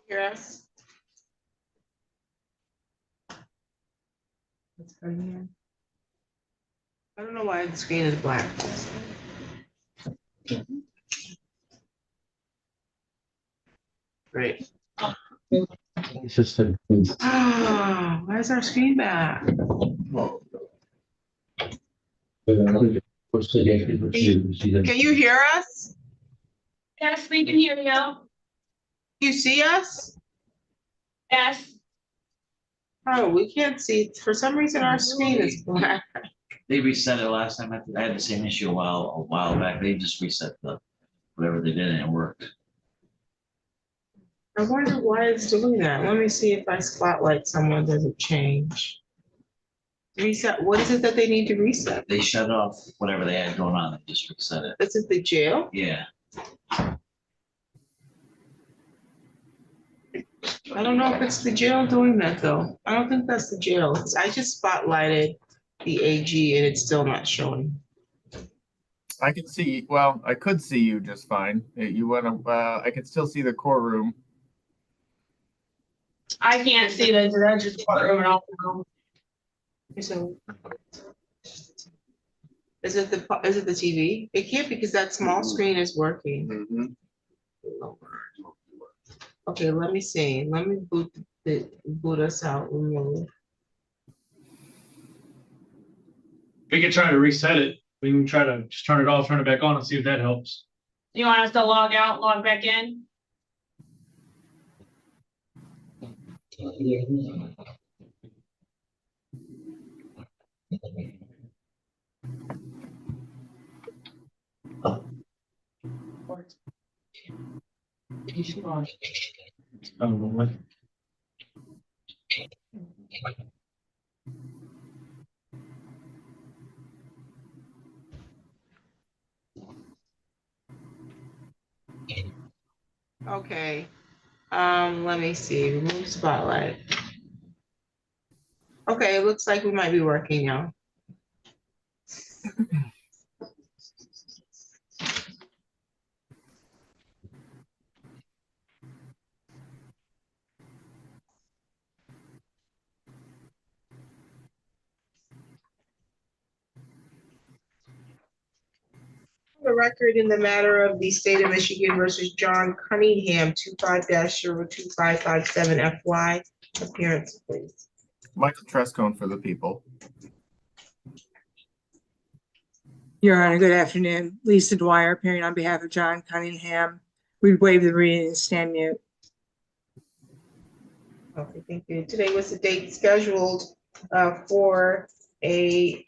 Yes. What's going on? I don't know why the screen is black. Great. It's just a. Why is our screen back? Can you hear us? Yes, we can hear you. You see us? Yes. Oh, we can't see. For some reason, our screen is black. They reset it last time. I had the same issue a while back. They just reset whatever they did and it worked. I wonder why it's doing that. Let me see if I spotlight someone, does it change? Reset, what is it that they need to reset? They shut off whatever they had going on. They just reset it. This is the jail? Yeah. I don't know if it's the jail doing that though. I don't think that's the jail. I just spotlighted the AG and it's still not showing. I can see, well, I could see you just fine. You want to, I can still see the courtroom. I can't see the judge's courtroom at all. So, is it the TV? It can't because that small screen is working. Okay, let me see. Let me boot us out. Remove. We can try to reset it. We can try to just turn it off, turn it back on and see if that helps. You want us to log out, log back in? Okay. Let me see. Remove spotlight. Okay, it looks like we might be working now. The record in the matter of the state of Michigan versus John Cunningham, 25-02557 FY. Appearance, please. Michael Trescone for the people. Your Honor, good afternoon. Lisa Dwyer appearing on behalf of John Cunningham. We waive the reading and stand mute. Okay, thank you. Today was the date scheduled for a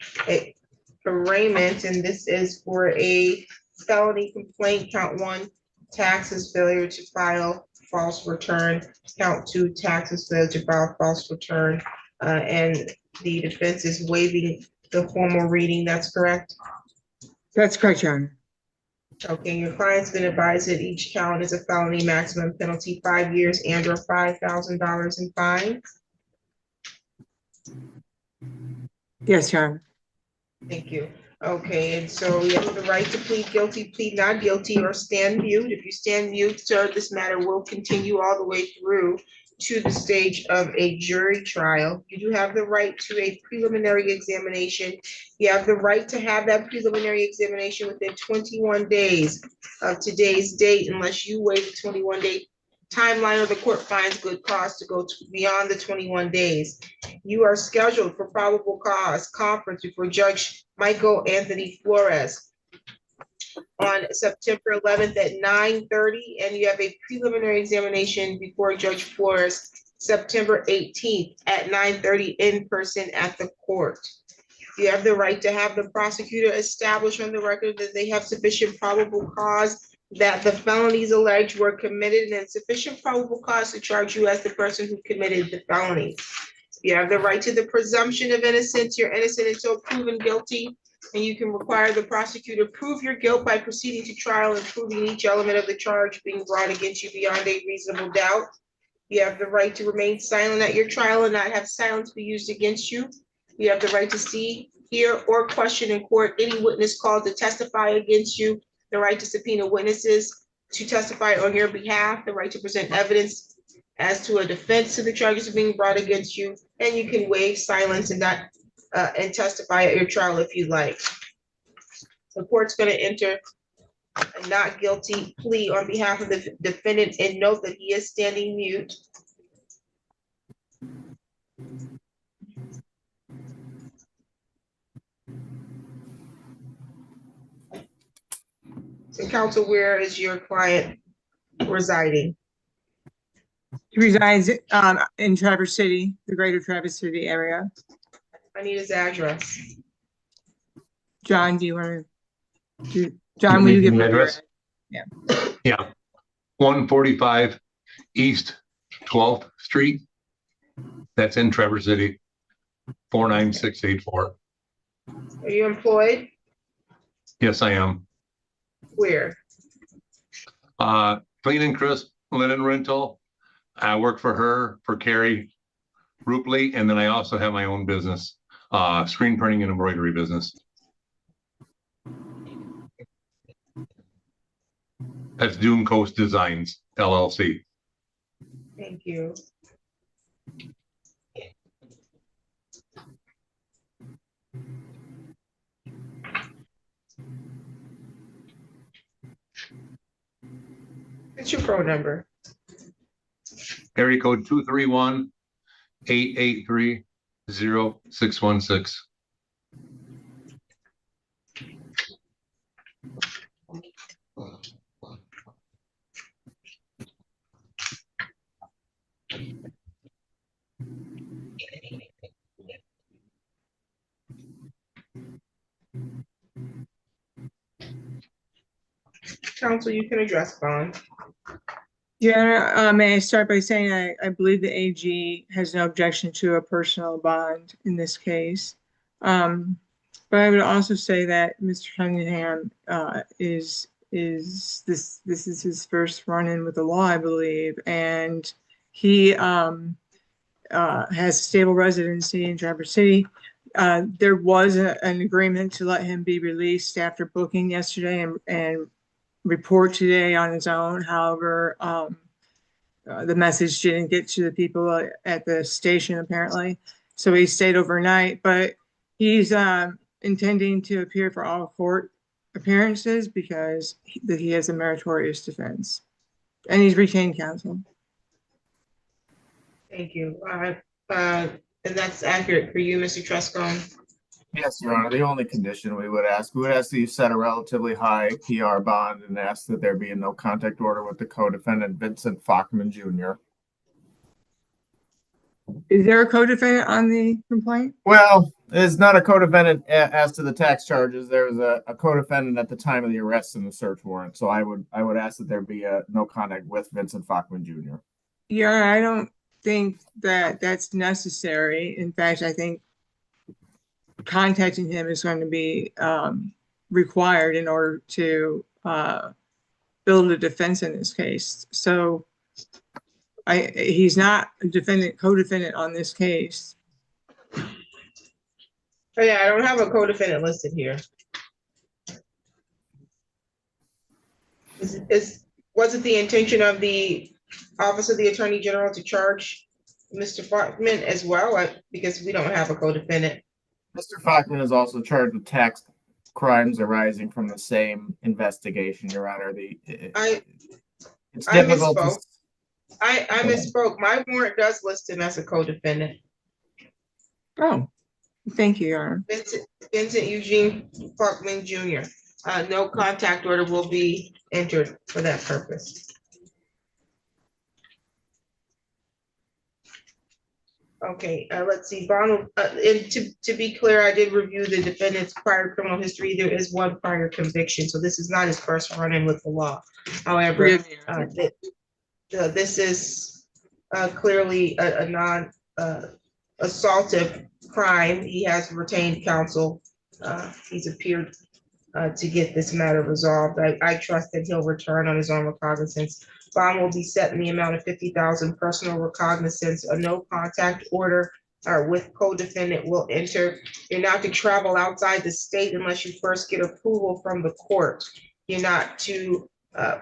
arraignment, and this is for a felony complaint. Count 1, taxes failure to file false return. Count 2, taxes failure to file false return. And the defense is waiving the formal reading. That's correct? That's correct, Your Honor. Okay, your client's been advised that each count is a felony, maximum penalty 5 years and or $5,000 in fine. Yes, Your Honor. Thank you. Okay, and so you have the right to plead guilty, plead not guilty, or stand mute. If you stand mute, sir, this matter will continue all the way through to the stage of a jury trial. You do have the right to a preliminary examination. You have the right to have that preliminary examination within 21 days of today's date, unless you waive the 21-day timeline or the court finds good cause to go beyond the 21 days. You are scheduled for probable cause conference before Judge Michael Anthony Flores on September 11th at 9:30, and you have a preliminary examination before Judge Flores September 18th at 9:30 in person at the court. You have the right to have the prosecutor establish on the record that they have sufficient probable cause that the felonies alleged were committed and sufficient probable cause to charge you as the person who committed the felony. You have the right to the presumption of innocence. You're innocent until proven guilty. And you can require the prosecutor prove your guilt by proceeding to trial and proving each element of the charge being brought against you beyond a reasonable doubt. You have the right to remain silent at your trial and not have silence be used against you. You have the right to see, hear, or question in court any witness called to testify against you, the right to subpoena witnesses to testify on your behalf, the right to present evidence as to a defense to the charges being brought against you, and you can waive silence and not and testify at your trial if you like. The court's going to enter a not guilty plea on behalf of the defendant and note that he is standing mute. So counsel, where is your client residing? He resides in Traverse City, the greater Traverse City area. I need his address. John, do you want to? John, will you give me your address? address? Yeah. 145 East 12th Street. That's in Traverse City. 49684. Are you employed? Yes, I am. Where? Clean and Crisp Linen Rental. I work for her, for Carrie Rupley, and then I also have my own business, screen printing and embroidery business. That's Dune Coast Designs, LLC. Thank you. What's your phone number? Area code 231-883-0616. Counsel, you can address bond. Yeah, may I start by saying I believe the AG has no objection to a personal bond in this case. But I would also say that Mr. Cunningham is this is his first run-in with the law, I believe, and he has stable residency in Traverse City. There was an agreement to let him be released after booking yesterday and report today on his own. However, the message didn't get to the people at the station apparently, so he stayed overnight. But he's intending to appear for all court appearances because he has a meritorious defense, and he's retained counsel. Thank you. And that's accurate for you, Mr. Truscombe. Yes, Your Honor. The only condition we would ask that you set a relatively high PR bond and ask that there be a no contact order with the co-defendant Vincent Fockman Jr. Is there a co-defendant on the complaint? Well, it's not a co-defendant as to the tax charges. There was a co-defendant at the time of the arrest and the search warrant. So I would ask that there be a no contact with Vincent Fockman Jr. Yeah, I don't think that that's necessary. In fact, I think contacting him is going to be required in order to build a defense in this case. So he's not a co-defendant on this case. Oh yeah, I don't have a co-defendant listed here. Was it the intention of the Office of the Attorney General to charge Mr. Fockman as well? Because we don't have a co-defendant. Mr. Fockman is also charged with tax crimes arising from the same investigation, Your Honor. I misspoke. I misspoke. My warrant does list him as a co-defendant. Oh, thank you, Your Honor. Vincent Eugene Fockman Jr. No contact order will be entered for that purpose. Okay, let's see, bond, and to be clear, I did review the defendant's prior criminal history. There is one prior conviction, so this is not his first run-in with the law. However, this is clearly a non-assaultive crime. He has retained counsel He's appeared to get this matter resolved. I trust that he'll return on his own recognizance. Bond will be set in the amount of 50,000. Personal recognizance. A no contact order with co-defendant will enter. You're not to travel outside the state unless you first get approval from the court. You're not to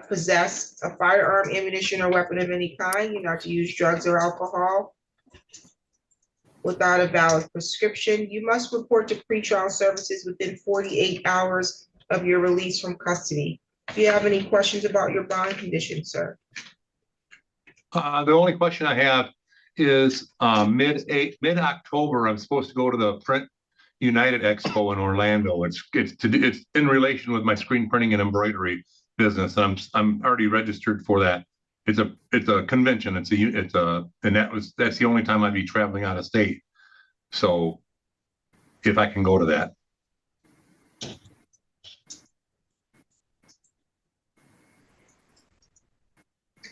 possess a firearm, ammunition, or weapon of any kind. You're not to use drugs or alcohol without a valid prescription. You must report to pretrial services within 48 hours of your release from custody. Do you have any questions about your bond condition, sir? The only question I have is mid-October, I'm supposed to go to the Print United Expo in Orlando. It's in relation with my screen printing and embroidery business. I'm already registered for that. It's a convention. That's the only time I'd be traveling out of state. So if I can go to that.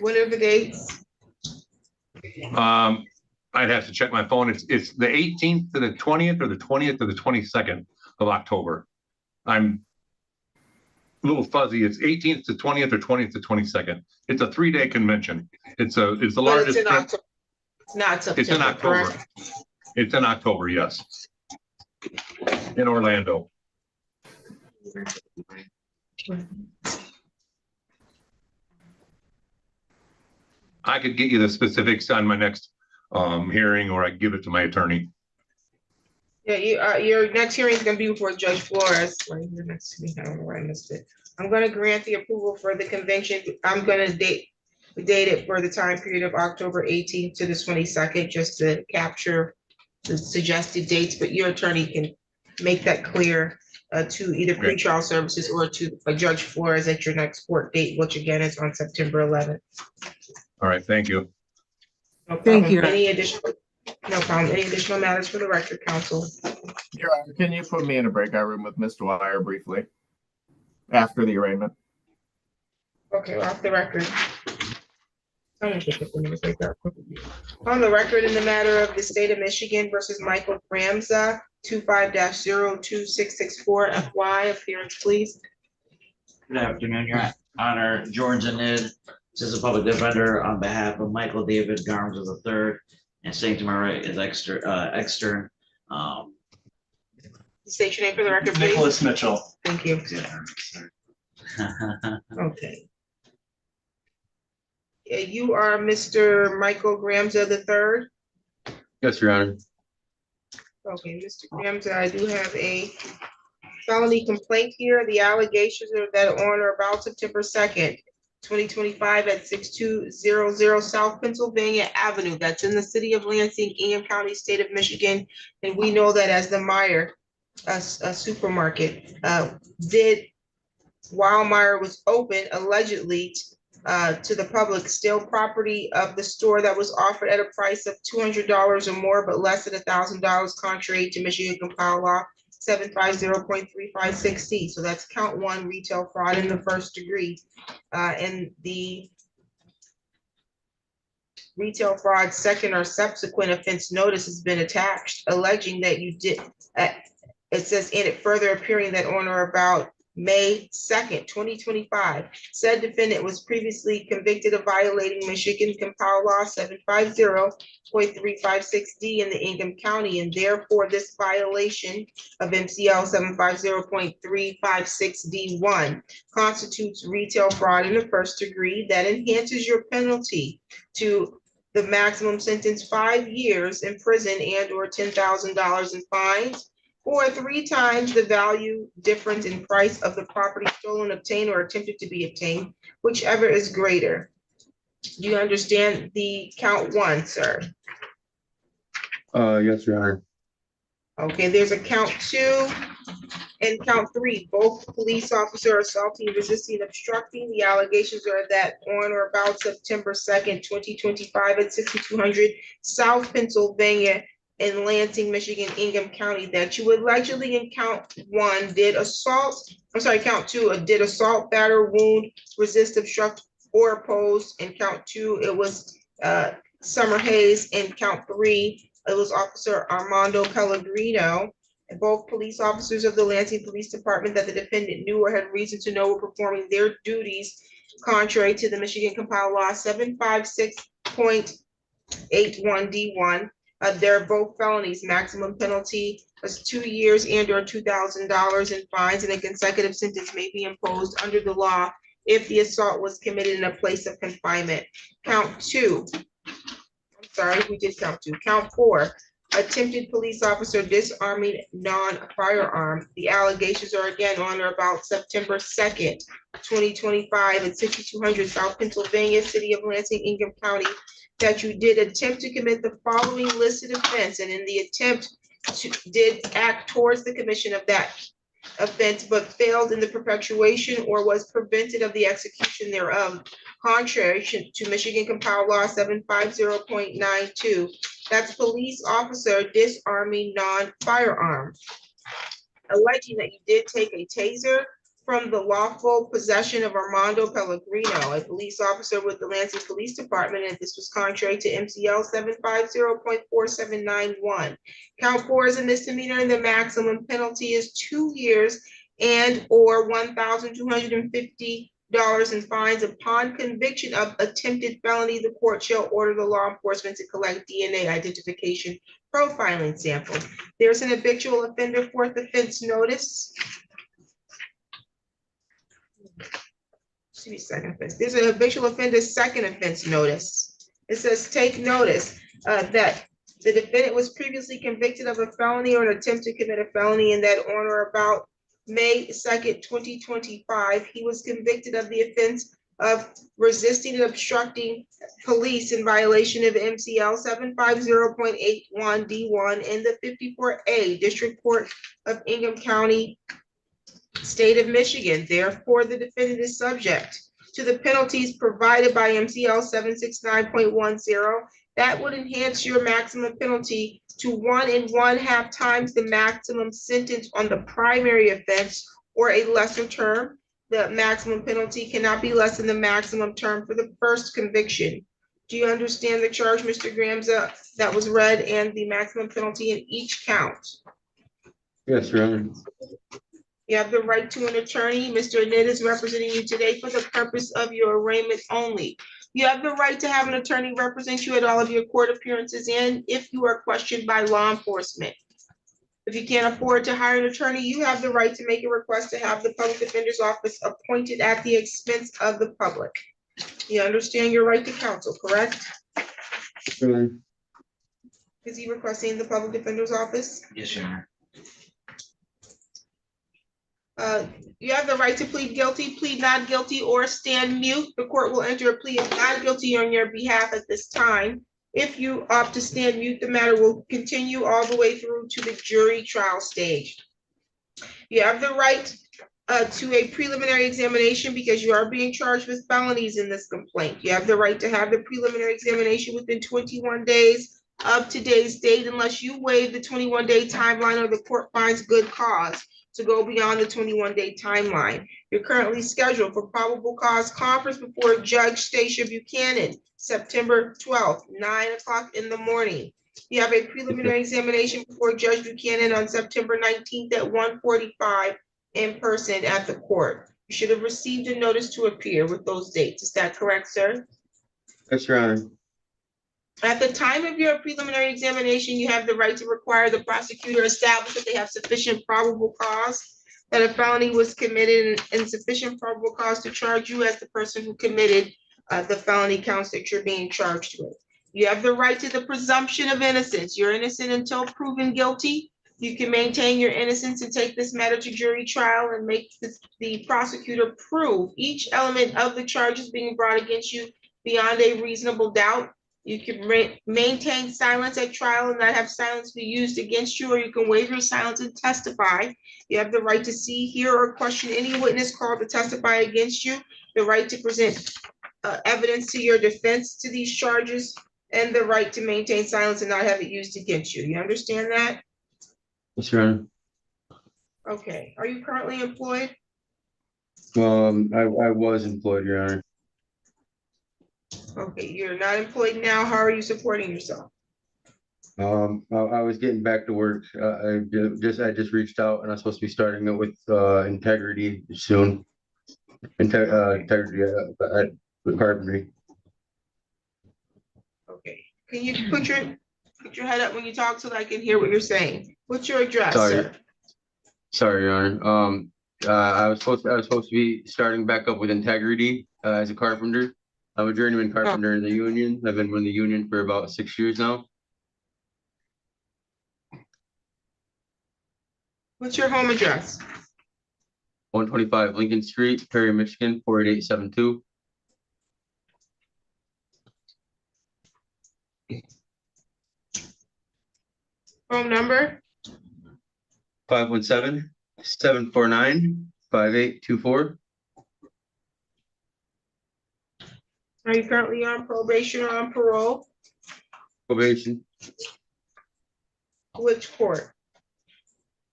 What are the dates? I'd have to check my phone. It's the 18th to the 20th or the 20th to the 22nd of October. I'm a little fuzzy. It's 18th to 20th or 20th to 22nd. It's a 3-day convention. It's the But largest. it's in October. It's not September. It's in October. Correct? It's in October, yes. In Orlando. I could get you the specifics on my next hearing, or I can give it to my attorney. Yeah, your next hearing is gonna be before Judge Flores. Right here next to me. I don't know where I missed it. I'm gonna grant the approval for the convention. I'm gonna date it for the time period of October 18th to the 22nd, just to capture the suggested dates, but your attorney can make that clear to either Okay. pretrial services or to Judge Flores at your next court date, which again is on September 11th. All right, thank you. No Thank problem. you. No problem. Any additional matters for the record, counsel? Your Honor, can you put me in a breakout room with Mr. Wire briefly? After the arraignment. Okay, off the record. On the record in the matter of the state of Michigan versus Michael Gramza, 25-02664 FY, appearance please. Good afternoon, Your Honor. George Anid, Assistant Public Defender, on behalf of Michael David Garms III, and sitting to my right is extern. State your name for the record, please. Nicholas Mitchell. Thank you. Okay. Yeah, you are Mr. Michael Gramza III. Yes, Your Honor. Okay, Mr. Gramza, I do have a felony complaint here. The allegations are that on or about September 2nd, 2025 at 6200 South Pennsylvania Avenue, that's in the city of Lansing, Ingham County, state of Michigan, and we know that as the Meyers supermarket, while Meyers was open, allegedly to the public, steal property of the store that was offered at a price of $200 or more, but less than $1,000, contrary to Michigan Compile Law 750.356C. So that's count 1, retail fraud in the first degree. And the retail fraud second or subsequent offense notice has been attached, alleging that you did, it says in it further appearing that on or about May 2nd, 2025, said defendant was previously convicted of violating Michigan Compile Law 750.356D in the Ingham County, and therefore this violation of MCL 750.356D1 constitutes retail fraud in the first degree that enhances your penalty to the maximum sentence 5 years in prison and or $10,000 in fines, or 3 times the value difference in price of the property stolen, obtained, or attempted to be obtained, whichever is greater. Do you understand the count 1, sir? Yes, Your Honor. Okay, there's a count 2 and count 3, both police officer assaulting, resisting, obstructing. The allegations are that on or about September 2nd, 2025 at 6200 South Pennsylvania in Lansing, Michigan, Ingham County, that you allegedly in count 1 did assault, count 2, did assault, batter, wound, resist, obstruct, or oppose. In count 2, it was Summer Hayes. In count 3, it was Officer Armando Pellegrino. Both police officers of the Lansing Police Department that the defendant knew or had reason to know were performing their duties contrary to the Michigan Compiled Law 756.81 D1. They're both felonies. Maximum penalty was 2 years and or $2,000 in fines, and a consecutive sentence may be imposed under the law if the assault was committed in a place of confinement. Count 2. I'm sorry, we did count 2. Count 4. Attempted police officer disarming non-firearm. The allegations are again on or about September 2nd, 2025 at 6200 South Pennsylvania, City of Lansing, Ingham County, that you did attempt to commit the following listed offense, and in the attempt did act towards the commission of that offense, but failed in the perpetuation or was prevented of the execution thereof, contrary to Michigan Compiled Law 750.92. That's police officer disarming non-firearm. Alleging that you did take a taser from the lawful possession of Armando Pellegrino, a police officer with the Lansing Police Department, and this was contrary to MCL 750.4791. Count 4 is a misdemeanor, and the maximum penalty is 2 years and or $1,250 in fines. Upon conviction of attempted felony, the court shall order the law enforcement to collect DNA identification profiling sample. There's an habitual offender fourth offense notice. Excuse me, second offense. There's an habitual offender second offense notice. It says, take notice that the defendant was previously convicted of a felony or an attempt to commit a felony, and that on or about May 2nd, 2025, he was convicted of the offense of resisting and obstructing police in violation of MCL 750.81 D1 in the 54A District Court of Ingham County, State of Michigan. Therefore, the defendant is subject to the penalties provided by MCL 769.10. That would enhance your maximum penalty to 1 1/2 times the maximum sentence on the primary offense or a lesser term. The maximum penalty cannot be less than the maximum term for the first conviction. Do you understand the charge, Mr. Gramza, that was read, and the maximum penalty in each count? Yes, Your Honor. You have the right to an attorney. Mr. Annette is representing you today for the purpose of your arraignment only. You have the right to have an attorney represent you at all of your court appearances and if you are questioned by law enforcement. If you can't afford to hire an attorney, you have the right to make a request to have the public defender's office appointed at the expense of the public. You understand your right to counsel, correct? Sure. Is he requesting the public defender's office? Yes, Your Honor. You have the right to plead guilty, plead not guilty, or stand mute. The court will enter a plea of not guilty on your behalf at this time. If you opt to stand mute, the matter will continue all the way through to the jury trial stage. You have the right to a preliminary examination because you are being charged with felonies in this complaint. You have the right to have the preliminary examination within 21 days of today's date unless you waive the 21-day timeline or the court finds good cause to go beyond the 21-day timeline. You're currently scheduled for probable cause conference before Judge Stacia Buchanan, September 12th, 9 o'clock in the morning. You have a preliminary examination before Judge Buchanan on September 19th at 1:45 in person at the court. You should have received a notice to appear with those dates. Is that correct, sir? Yes, Your Honor. At the time of your preliminary examination, you have the right to require the prosecutor establish that they have sufficient probable cause that a felony was committed and sufficient probable cause to charge you as the person who committed the felony counts that you're being charged with. You have the right to the presumption of innocence. You're innocent until proven guilty. You can maintain your innocence and take this matter to jury trial and make the prosecutor prove each element of the charges being brought against you beyond a reasonable doubt. You can maintain silence at trial and not have silence be used against you, or you can waive your silence and testify. You have the right to see, hear, or question any witness called to testify against you, the right to present evidence to your defense to these charges, and the right to maintain silence and not have it used against you. You understand that? Yes, Your Honor. Okay. Are you currently employed? I was employed, Your Honor. Okay, you're not employed now. How are you supporting yourself? I was getting back to work. I just reached out and I'm supposed to be starting it with integrity soon. Integrity with carpentry. Okay, can you put your head up when you talk so that I can hear what you're saying? What's your address, Sorry. sir? Sorry, Your Honor. I was supposed to be starting back up with integrity as a carpenter. I'm a journeyman carpenter in the union. I've been with the union for about 6 years now. What's your home address? 125 Lincoln Street, Perry, Michigan, 48872. Phone number? 517-749-5824. Are you currently on probation or on parole? Probation. Which court?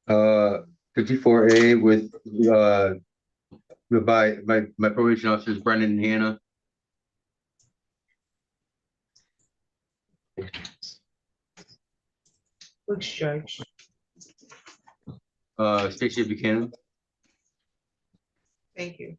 54A with by my probation officers Brendan and Hannah. Which judge? Stacey Buchanan. Thank you.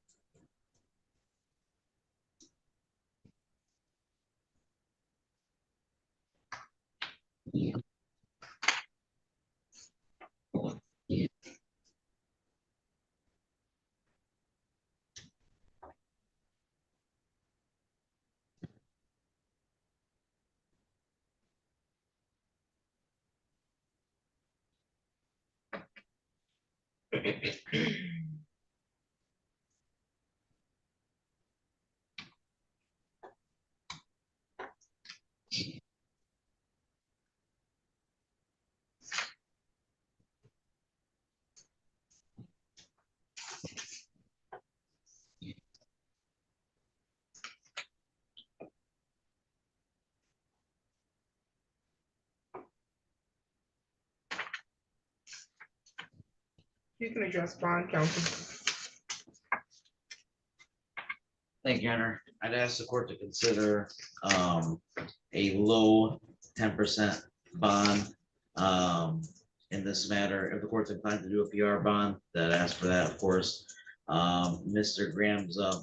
You can address bond counsel. Thank you, Your Honor. I'd ask the court to consider a low 10% bond in this matter. If the court's inclined to do a PR bond, that ask for that, of course. Mr. Graham's Your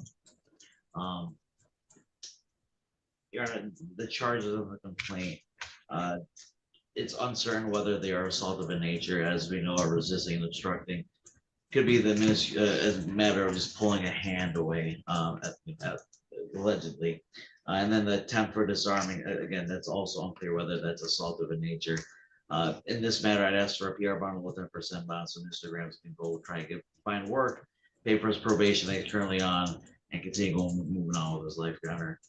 Honor, the charges of the complaint, it's uncertain whether they are assaultive in nature, as we know, are resisting and obstructing. Could be the as a matter of just pulling a hand away, allegedly. And then the attempt for disarming, again, that's also unclear whether that's assaultive in nature. In this matter, I'd ask for a PR bond with 10% bond, so Mr. Grams can go try and find work, pay for his probation that he's currently on, and continue moving on with his life, Your Honor.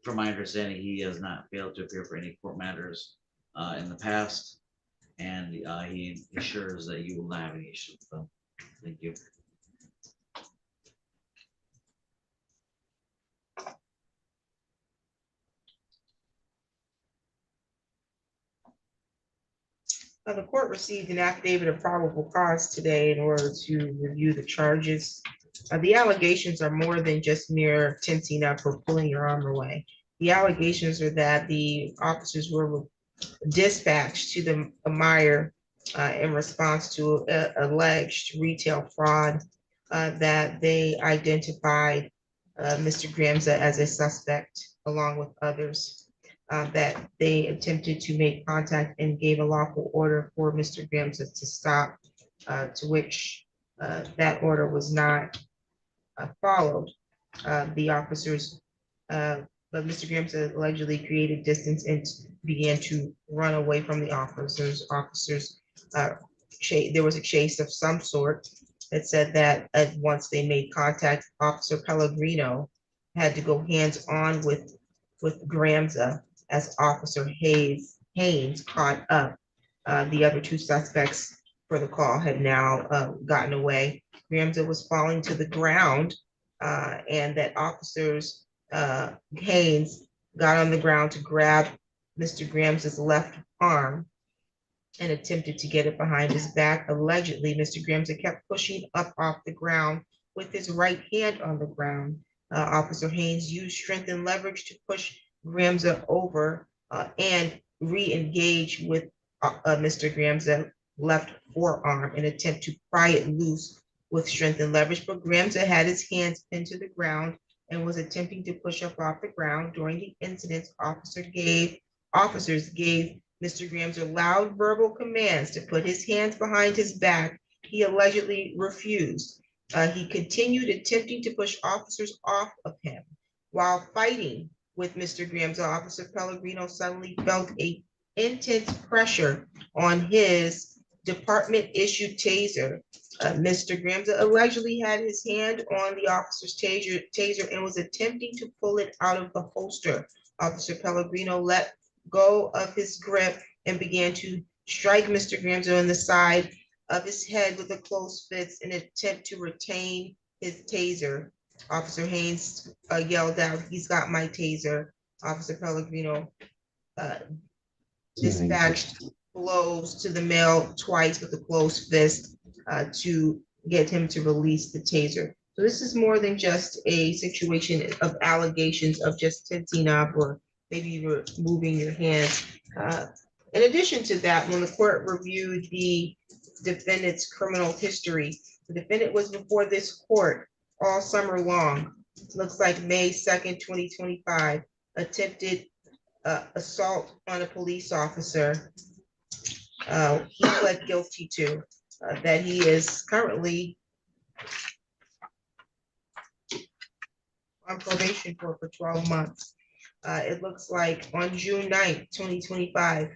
From my understanding, he has not failed to appear for any court matters in the past, and he assures that you will not have any issues with them. Thank you. The court received an affidavit of probable cause today in order to review the charges. The allegations are more than just mere tensing up or pulling your arm away. The allegations are that the officers were dispatched to the Meyers in response to alleged retail fraud, that they identified Mr. Grams as a suspect along with others. That they attempted to make contact and gave a lawful order for Mr. Grams to stop, to which that order was not followed. The officers, but Mr. Grams allegedly created distance and began to run away from the officers. There was a chase of some sort that said that once they made contact, Officer Pellegrino had to go hands-on with Grams as Officer Haynes caught up. The other two suspects for the call had now gotten away. Grams was falling to the ground, and that officers Haynes got on the ground to grab Mr. Grams' left arm and attempted to get it behind his back. Allegedly, Mr. Grams kept pushing up off the ground with his right hand on the ground. Officer Haynes used strength and leverage to push Grams over and re-engage with Mr. Graham's left forearm in an attempt to pry it loose with strength and leverage, but Gramza had his hands pinned to the ground and was attempting to push up off the ground. During the incident, officers gave Mr. Gramza loud verbal commands to put his hands behind his back. He allegedly refused. He continued attempting to push officers off of him. While fighting with Mr. Gramza, Officer Pellegrino suddenly felt a intense pressure on his department-issued taser. Mr. Gramza allegedly had his hand on the officer's taser and was attempting to pull it out of the holster. Officer Pellegrino let go of his grip and began to strike Mr. Gramza on the side of his head with a closed fist in an attempt to retain his taser. Officer Haynes yelled out, "He's got my taser." Officer Pellegrino dispatched blows to the male twice with a closed fist to get him to release the taser. So this is more than just a situation of allegations of just tensing up or maybe moving your hands. In addition to that, when the court reviewed the defendant's criminal history, the defendant was before this court all summer long. Looks like May 2nd, 2025, attempted assault on a police officer. He pled guilty to that. He is currently on probation for 12 months. It looks like on June 9th, 2025,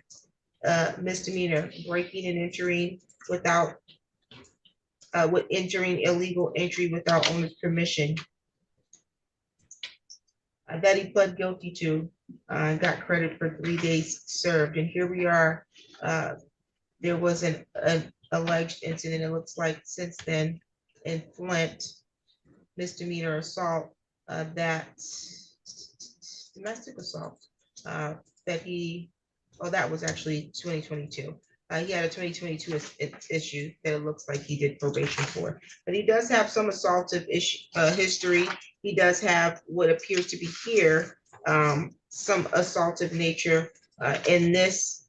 misdemeanor, breaking and entering without, with entering illegal entry without owner's permission. That he pled guilty to, got credit for 3 days served. And here we are. There was an alleged incident, it looks like since then, in Flint, misdemeanor assault, that's domestic assault, that he, oh, that was actually 2022. He had a 2022 issue that it looks like he did probation for, but he does have some assaultive history. He does have what appears to be here, some assaultive nature in this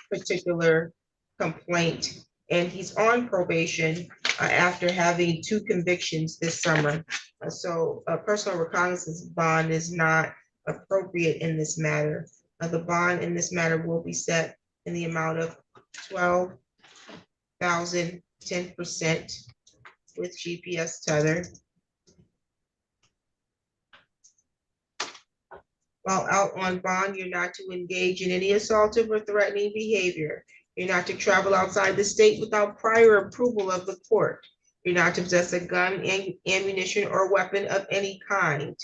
particular complaint, and he's on probation after having 2 convictions this summer. So a personal recognizance bond is not appropriate in this matter. The bond in this matter will be set in the amount of $12,000, 10% with GPS tether. While out on bond, you're not to engage in any assaultive or threatening behavior. You're not to travel outside the state without prior approval of the court. You're not to possess a gun, ammunition, or weapon of any kind.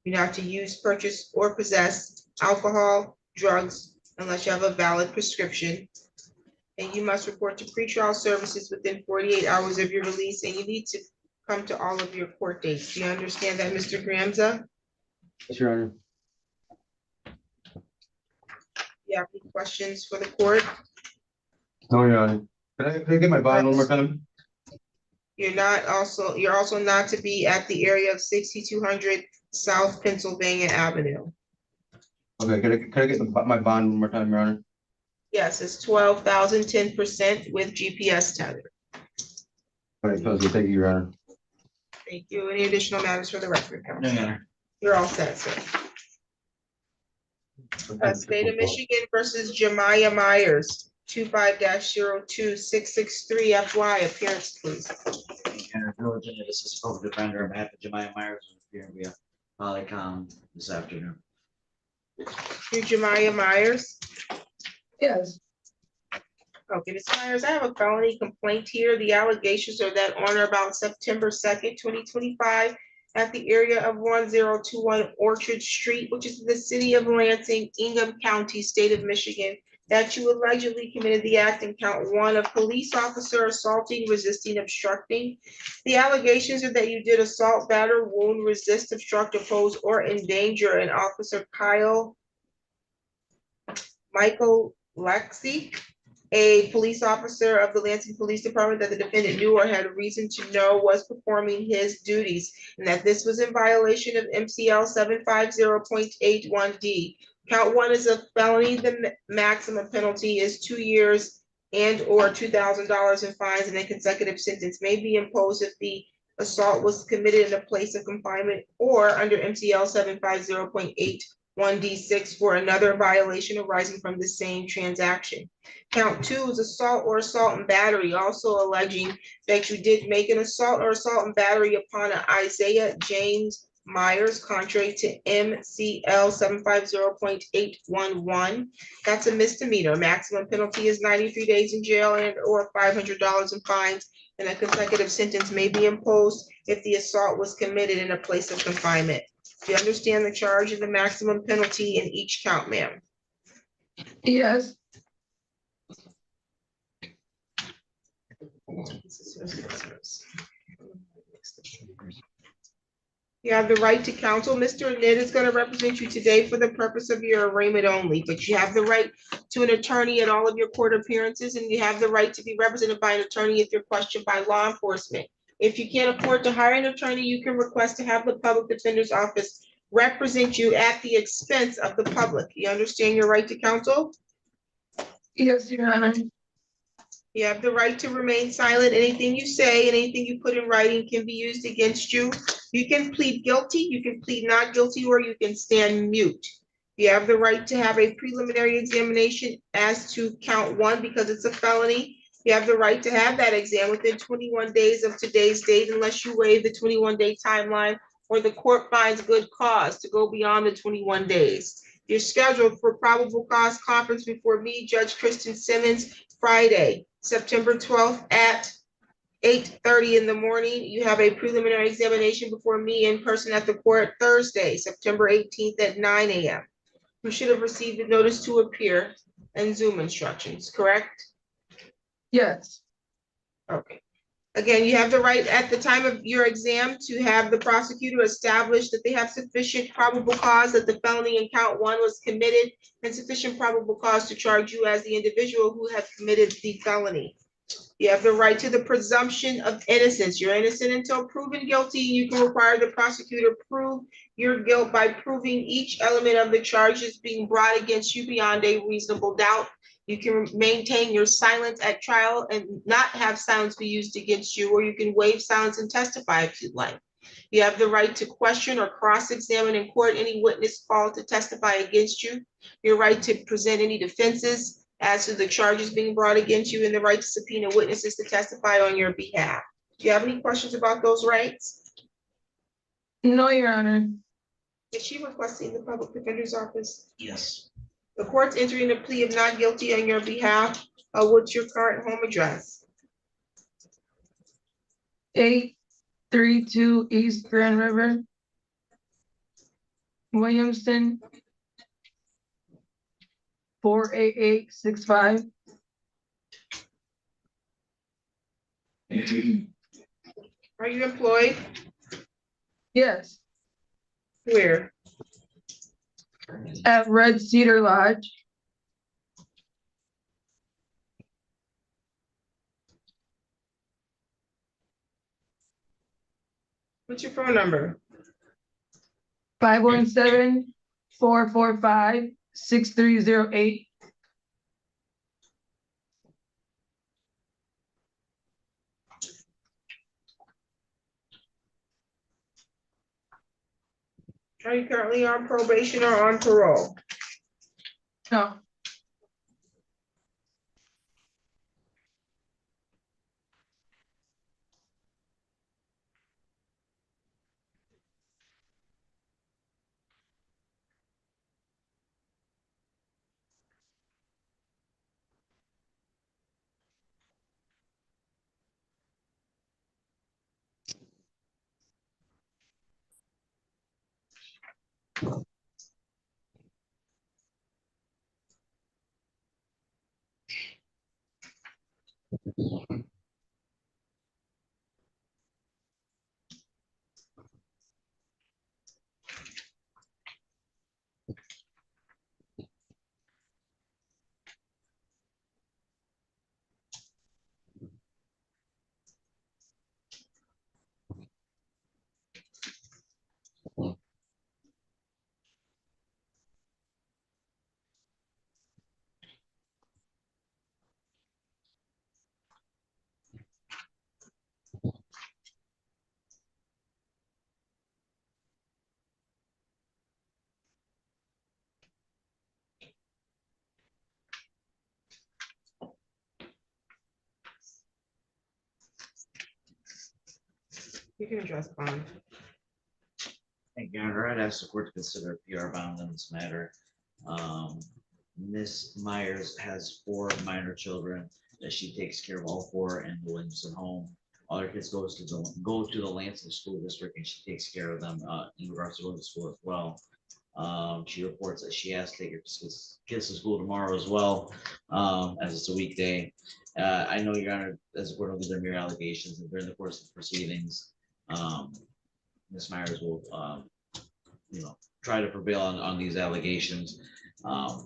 You're not to use, purchase, or possess alcohol, drugs, unless you have a valid prescription. And you must report to pretrial services within 48 hours of your release, and you need to come to all of your court dates. Do you understand that, Mr. Gramza? Yes, Your Honor. You have any questions for the court? No, Your Honor. Can I get my bond one more time? You're also not to be at the area of 6200 South Pennsylvania Avenue. Okay, can I get my bond one more time, Your Honor? Yes, it's 12,000, 10% with GPS tether. All right, thank you, Your Honor. Thank you. Any additional matters for the record, No, counsel? Your Honor. You're all set, sir. State of Michigan versus Jamaiah Meyers, 25-02663 FY, appearance, please. And Virginia, this is public defender on behalf of Jamaiah Meyers here via Polycom this afternoon. You Jamaiah Meyers? Yes. Okay, Ms. Myers, I have a felony complaint here. The allegations are that on or about September 2nd, 2025, at the area of 1021 Orchard Street, which is in the city of Lansing, Ingham County, state of Michigan, that you allegedly committed the act in count 1 of police officer assaulting, resisting, obstructing. The allegations are that you did assault, batter, wound, resist, obstruct, oppose, or endanger an officer Michael Lexi, a police officer of the Lansing Police Department that the defendant knew or had a reason to know was performing his duties, and that this was in violation of MCL 750.81D. Count one is a felony. The maximum penalty is 2 years and or $2,000 in fines, and a consecutive sentence may be imposed if the assault was committed in a place of confinement or under MCL 750.81D6 for another violation arising from the same transaction. Count two is assault or assault and battery, also alleging that you did make an assault or assault and battery upon an Isaiah James Meyers, contrary to MCL 750.811. That's a misdemeanor. Maximum penalty is 93 days in jail and or $500 in fines, and a consecutive sentence may be imposed if the assault was committed in a place of confinement. Do you understand the charge and the maximum penalty in each count, ma'am? Yes. You have the right to counsel. Mr. Nid is going to represent you today for the purpose of your arraignment only, but you have the right to an attorney at all of your court appearances, and you have the right to be represented by an attorney if you're questioned by law enforcement. If you can't afford to hire an attorney, you can request to have the public defender's office represent you at the expense of the public. You understand your right to counsel? Yes, Your Honor. You have the right to remain silent. Anything you say, anything you put in writing can be used against you. You can plead guilty, you can plead not guilty, or you can stand mute. You have the right to have a preliminary examination as to count one because it's a felony. You have the right to have that exam within 21 days of today's date unless you waive the 21-day timeline or the court finds good cause to go beyond the 21 days. You're scheduled for probable cause conference before me, Judge Kristen Simmons, Friday, September 12th at 8:30 in the morning. You have a preliminary examination before me in person at the court Thursday, September 18th at 9 a.m. You should have received a notice to appear and Zoom instructions, correct? Yes. Okay. Again, you have the right at the time of your exam to have the prosecutor establish that they have sufficient probable cause that the felony in count one was committed and sufficient probable cause to charge you as the individual who has committed the felony. You have the right to the presumption of innocence. You're innocent until proven guilty. You can require the prosecutor prove your guilt by proving each element of the charges being brought against you beyond a reasonable doubt. You can maintain your silence at trial and not have silence be used against you, or you can waive silence and testify if you'd like. You have the right to question or cross-examine in court any witness called to testify against you. Your right to present any defenses as to the charges being brought against you, and the right to subpoena witnesses to testify on your behalf. Do you have any questions about those rights? No, Your Honor. Is she requesting the public defender's office? Yes. The court's entering a plea of not guilty on your behalf. What's your current home address? 832 East Grand River, Williamston, 48865. Are you employed? Yes, Where? at Red Cedar Lodge. What's your phone number? 517-445-6308. Are you currently on probation or on parole? No. You can address bond. Thank you, Your Honor. I'd ask the court to consider a PR bond in this matter. Ms. Meyers has 4 minor children that she takes care of, all 4 in the Williamson home. All her kids go to the Lansing School District, and she takes care of them in regards to going to school as well. She reports that she has to take her kids to school tomorrow as well, as it's a weekday. I know, Your Honor, as a court, these are mere allegations, and during the course of proceedings, Ms. Meyers will, try to prevail on these allegations. I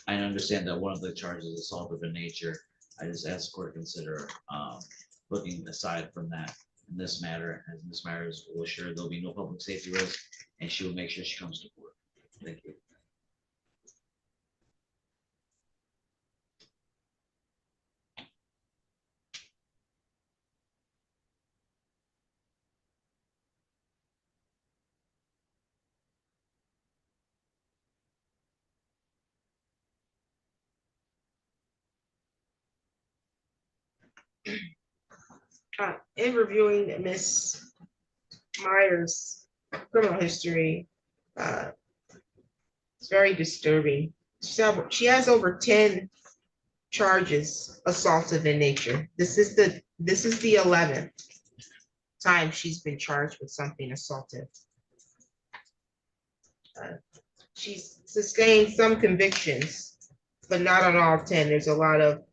understand that one of the charges is assaultive in nature. I just ask the court to consider looking aside from that in this matter, as Ms. Meyers will assure there'll be no public safety risk, and she will make sure she comes to court. Thank you. In reviewing Ms. Meyers' criminal history, it's very disturbing. She has over 10 charges assaultive in nature. This is the 11th time she's been charged with something assaultive. She's sustained some convictions, but not on all 10. There's a lot of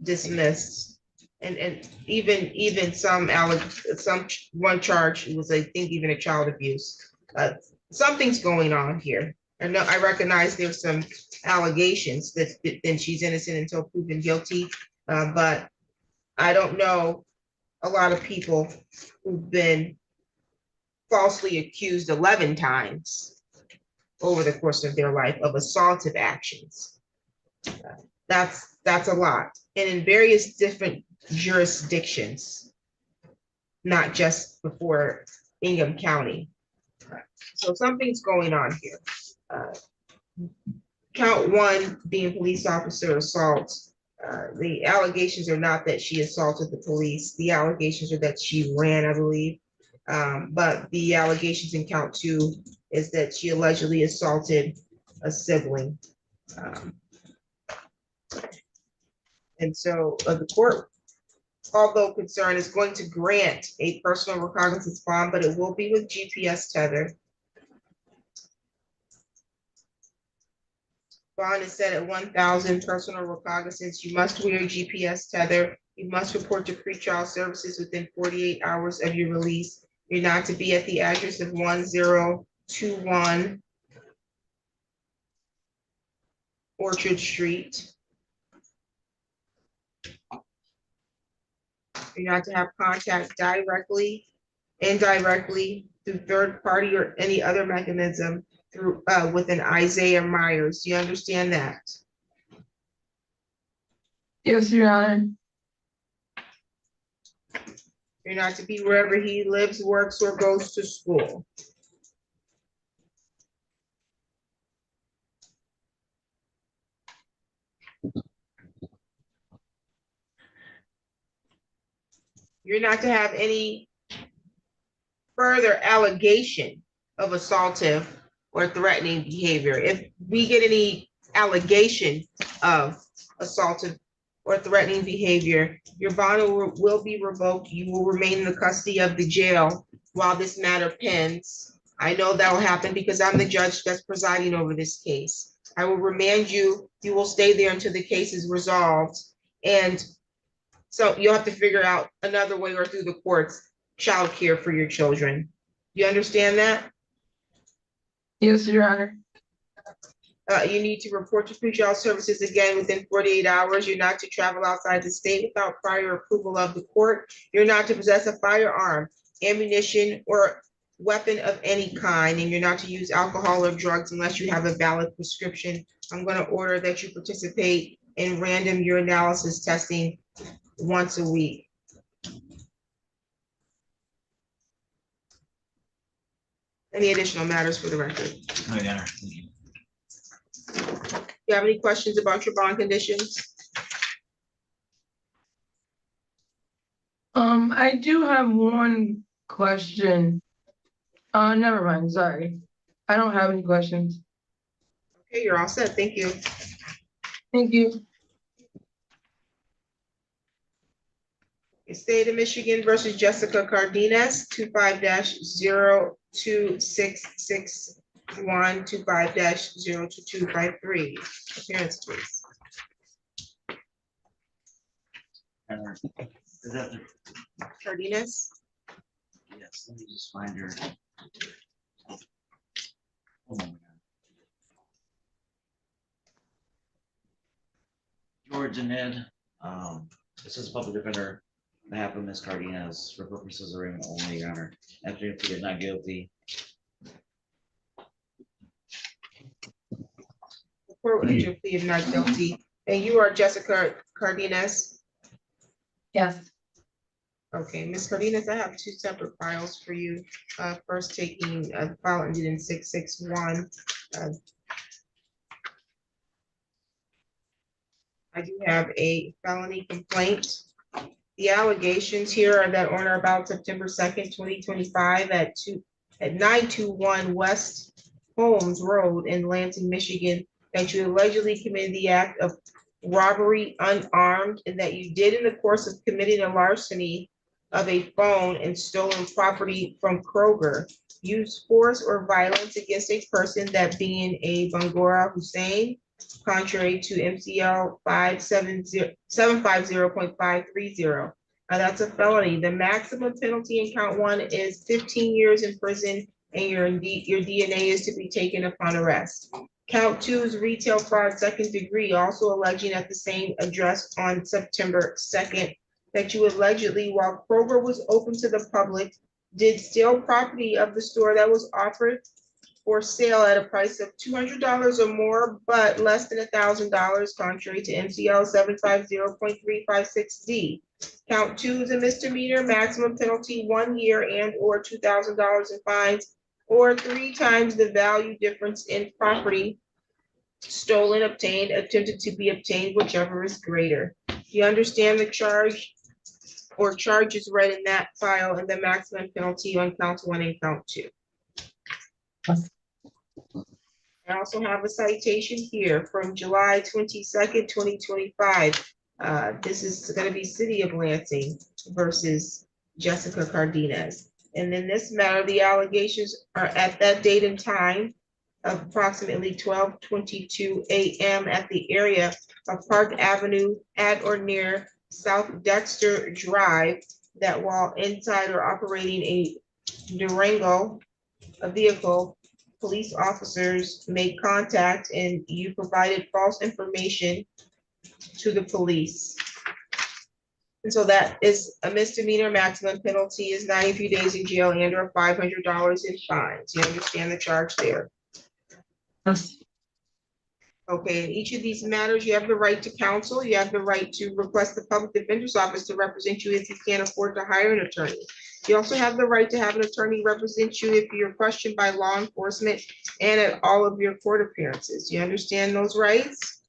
dismissed. And even some one charge was, I think, even a child abuse. Something's going on here. I recognize there's some allegations that then she's innocent until proven guilty. But I don't know a lot of people who've been falsely accused 11 times over the course of their life of assaultive actions. That's a lot. And in various different jurisdictions, not just before Ingham County. So something's going on here. Count 1 being police officer assault. The allegations are not that she assaulted the police. The allegations are that she ran, I believe. But the allegations in count 2 is that she allegedly assaulted a sibling. And so the court, although concerned, is going to grant a personal recognizance bond, but it will be with GPS tether. Bond is set at 1,000 personal recognizance. You must wear GPS tether. You must report to pretrial services within 48 hours of your release. You're not to be at the address of 1021 Orchard Street. You're not to have contact directly, indirectly, through third party or any other mechanism through with an Isaiah Meyers. Do you understand that? Yes, Your Honor. You're not to be wherever he lives, works, or goes to school. You're not to have any further allegation of assaultive or threatening behavior. If we get any allegation of assaultive or threatening behavior, your bond will be revoked. You will remain in the custody of the jail while this matter pens. I know that will happen because I'm the judge that's presiding over this case. I will remand you. You will stay there until the case is resolved. And so you'll have to figure out another way or through the courts, child care for your children. You understand that? Yes, Your Honor. You need to report to pretrial services again within 48 hours. You're not to travel outside the state without prior approval of the court. You're not to possess a firearm, ammunition, or weapon of any kind, and you're not to use alcohol or drugs unless you have a valid prescription. I'm going to order that you participate in random urinalysis testing once a week. Any additional matters for the record? No, Your Honor. Thank you. You have any questions about your bond conditions? I I do have one question. Never mind, sorry. I don't have any questions. Okay, you're all set. Thank you. Thank you. State of Michigan versus Jessica Cardinez, 25-0266 25-02253. Appearance, please. Is that the- Cardinez. Yes, let me just find her. Oh my God. George and Ed, this is a public defender, on behalf of Ms. Cardinez, for purposes of arraignment only, Your Honor. After you pleaded not guilty, The court will enter a plea of not guilty. And you are Jessica Cardinez? Yes. Okay, Ms. Cardinez, I have two separate files for you. First taking a file ended in 661. I do have a felony complaint. The allegations here are that on or about September 2nd, 2025 at 921 West Holmes Road in Lansing, Michigan, that you allegedly committed the act of robbery unarmed, and that you did in the course of committing a larceny of a phone and stolen property from Kroger, use force or violence against a person, that being a Bangora Hussein, contrary to MCL 750.530. Now that's a felony. The maximum penalty in count one is 15 years in prison, and your DNA is to be taken upon arrest. Count two is retail fraud second degree, also alleging at the same address on September 2nd that you allegedly, while Kroger was open to the public, did steal property of the store that was offered for sale at a price of $200 or more, but less than $1,000, contrary to MCL 750.356D. Count two is a misdemeanor, maximum penalty 1 year and or $2,000 in fines, or 3 times the value difference in property stolen, obtained, attempted to be obtained, whichever is greater. You understand the charge or charges read in that file and the maximum penalty on count one and count two. I also have a citation here from July 22nd, 2025. This is gonna be City of Lansing versus Jessica Cardinez. And in this matter, the allegations are at that date and time of approximately 12:22 a.m. at the area of Park Avenue at or near South Dexter Drive, that while inside or operating a Durango, a vehicle, police officers made contact and you provided false information to the police. And so that is a misdemeanor. Maximum penalty is 92 days in jail and or $500 in fines. You understand the charge there? Yes. Okay, in each of these matters, you have the right to counsel. You have the right to request the public defender's office to represent you if you can't afford to hire an attorney. You also have the right to have an attorney represent you if you're questioned by law enforcement and at all of your court appearances. You understand those rights?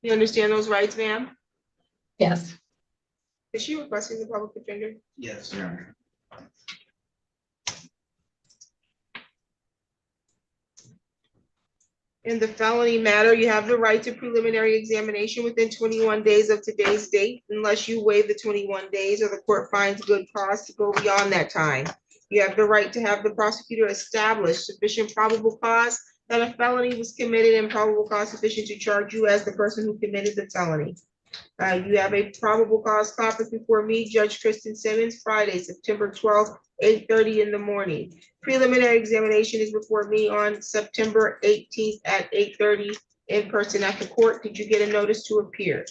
You understand those rights, ma'am? Yes. Is she requesting the public defender? yes, Your Honor. In the felony matter, you have the right to preliminary examination within 21 days of today's date, unless you waive the 21 days or the court finds good cause to go beyond that time. You have the right to have the prosecutor establish sufficient probable cause that a felony was committed and probable cause sufficient to charge you as the person who committed the felony. You have a probable cause conference before me, Judge Kristen Simmons, Friday, September 12th, 8:30 in the morning. Preliminary examination is before me on September 18th at 8:30 in person at the court. Did you get a notice to appear?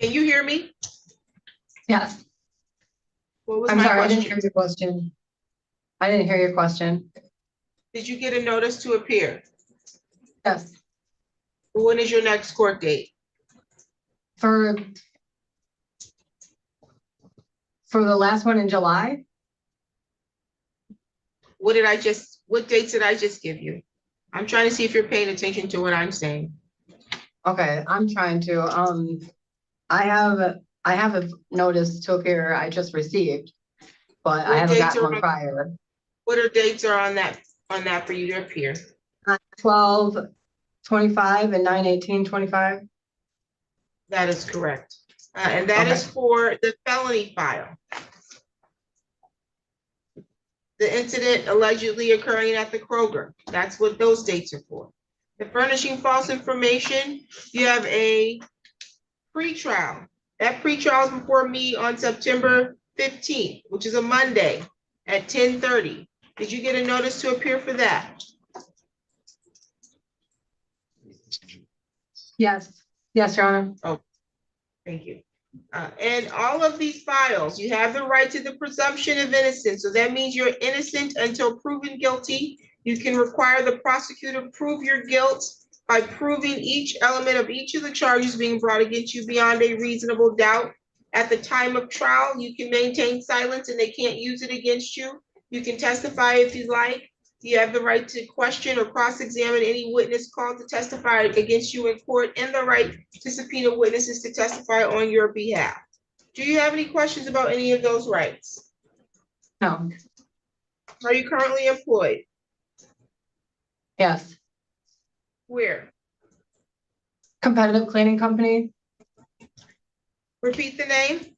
Can you hear me? Yes. What was I'm my sorry, I didn't question? hear your question. I didn't hear your question. Did you get a notice to appear? Yes. When is your next court date? For For the last one in July? What dates did I just give you? I'm trying to see if you're paying attention to what I'm saying. Okay, I'm trying to, I have a notice to appear I just received, but I What haven't dates got are one on- prior. What are dates are on that for you to appear? 12/25 and 9/18/25. That is correct. And that is Okay. for the felony file. The incident allegedly occurring at the Kroger. That's what those dates are for. The furnishing false information, you have a pretrial. That pretrial is before me on September 15th, which is a Monday at 10:30. Did you get a notice to appear for that? Yes, yes, Your Honor. Thank you. And all of these files, you have the right to the presumption of innocence. So that means you're innocent until proven guilty. You can require the prosecutor to prove your guilt by proving each element of each of the charges being brought against you beyond a reasonable doubt. At the time of trial, you can maintain silence and they can't use it against you. You can testify if you like. You have the right to question or cross-examine any witness called to testify against you in court, and the right to subpoena witnesses to testify on your behalf. Do you have any questions about any of those rights? No, Are you currently employed? yes. Where? Competitive cleaning company, Repeat the name.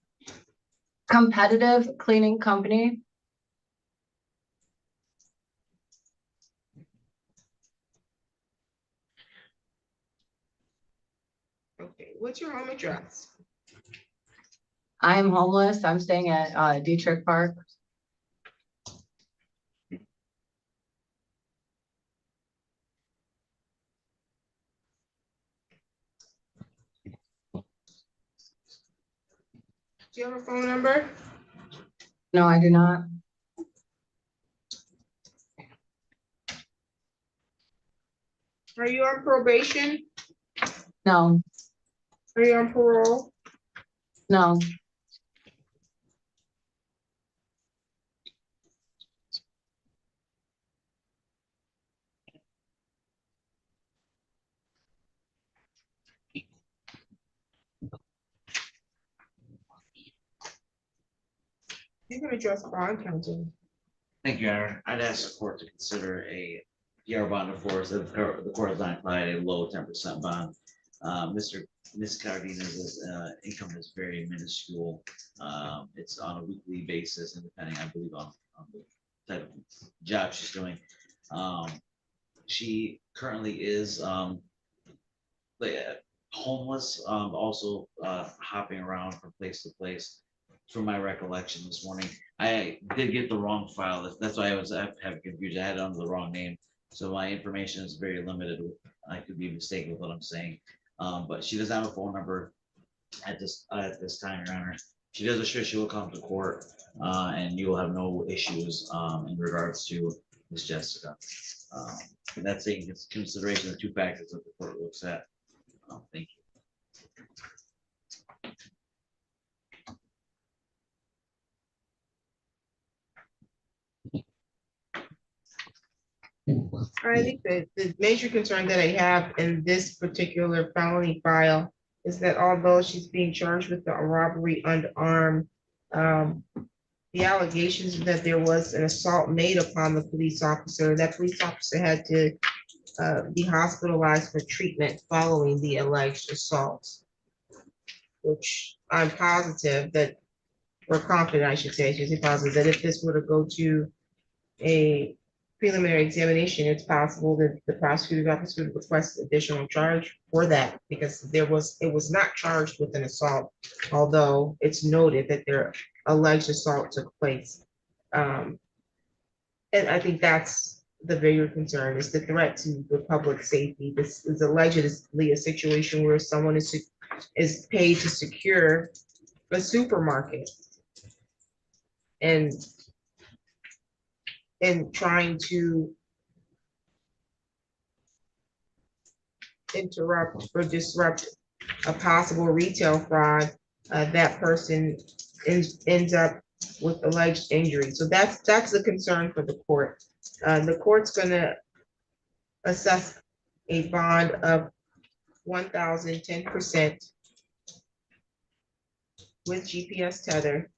competitive cleaning company. Okay, what's your home address? I am homeless. I'm staying at Dietrich Park. Do you have a phone number? No, I do not. Are you on probation? No, Are you on parole? no. You can address bond counting. Thank you, Your Honor. I'd ask the court to consider a PR bond of course, if the court has not applied a low 10% bond. Ms. Cardinez's income is very minuscule. It's on a weekly basis and depending, I believe, on the type of job she's doing. She currently is homeless, also hopping around from place to place. From my recollection this morning, I did get the wrong file. That's why I was having confusion. I had it under the wrong name. So my information is very limited. I could be mistaken with what I'm saying. But she doesn't have a phone number at this time, Your Honor. She does assure she will come to court and you will have no issues in regards to Miss Jessica. And that's taking into consideration the two factors that the court looks at. Thank you. I think that the major concern that I have in this particular felony file is that although she's being charged with the robbery unarmed, the allegations that there was an assault made upon the police officer, that police officer had to be hospitalized for treatment following the alleged assault, which I'm positive that, or confident, I should say positive, that if this were to go to a preliminary examination, it's possible that the prosecutor's office would request additional charge for that, because it was not charged with an assault, although it's noted that their alleged assault took place. And I think that's the bigger concern, is the threat to the public safety. This is allegedly a situation where someone is paid to secure a supermarket. And trying to interrupt or disrupt a possible retail fraud, that person ends up with alleged injury. So that's a concern for the court. The court's gonna assess a bond of 10% with GPS tether.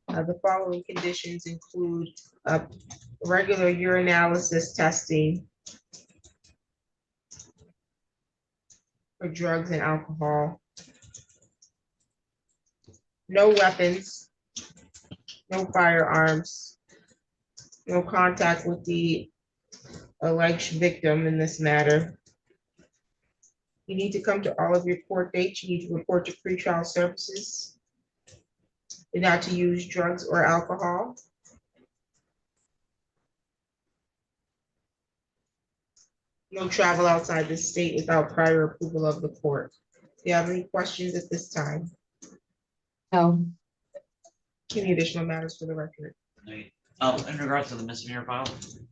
The following conditions include regular urinalysis testing for drugs and alcohol, no weapons, no firearms, no contact with the alleged victim in this matter. You need to come to all of your court dates. You need to report to pretrial services. You're not to use drugs or alcohol. No travel outside the state without prior approval of the court. Do you have any questions at this time? No. Any additional matters for the record? In regards to the misdemeanor file,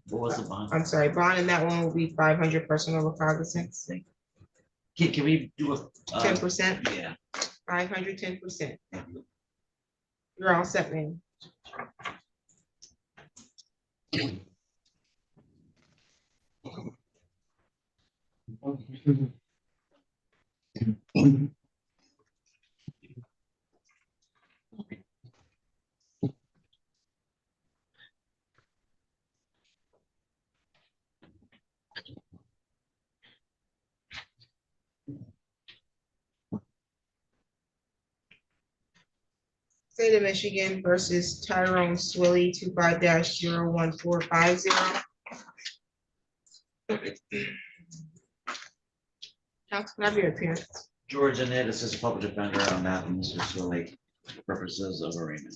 what was the bond? I'm sorry, bond in that one will be 500 personal recognizance, Can we do a? 10%, Yeah. 500, 10%. You're all set, man. State of Michigan versus Tyrone Swilly 25-01450. Counsel, can I have your appearance? George Annette, Assistant Public Defender on that, and Mr. Swilly, purposes of arraignment.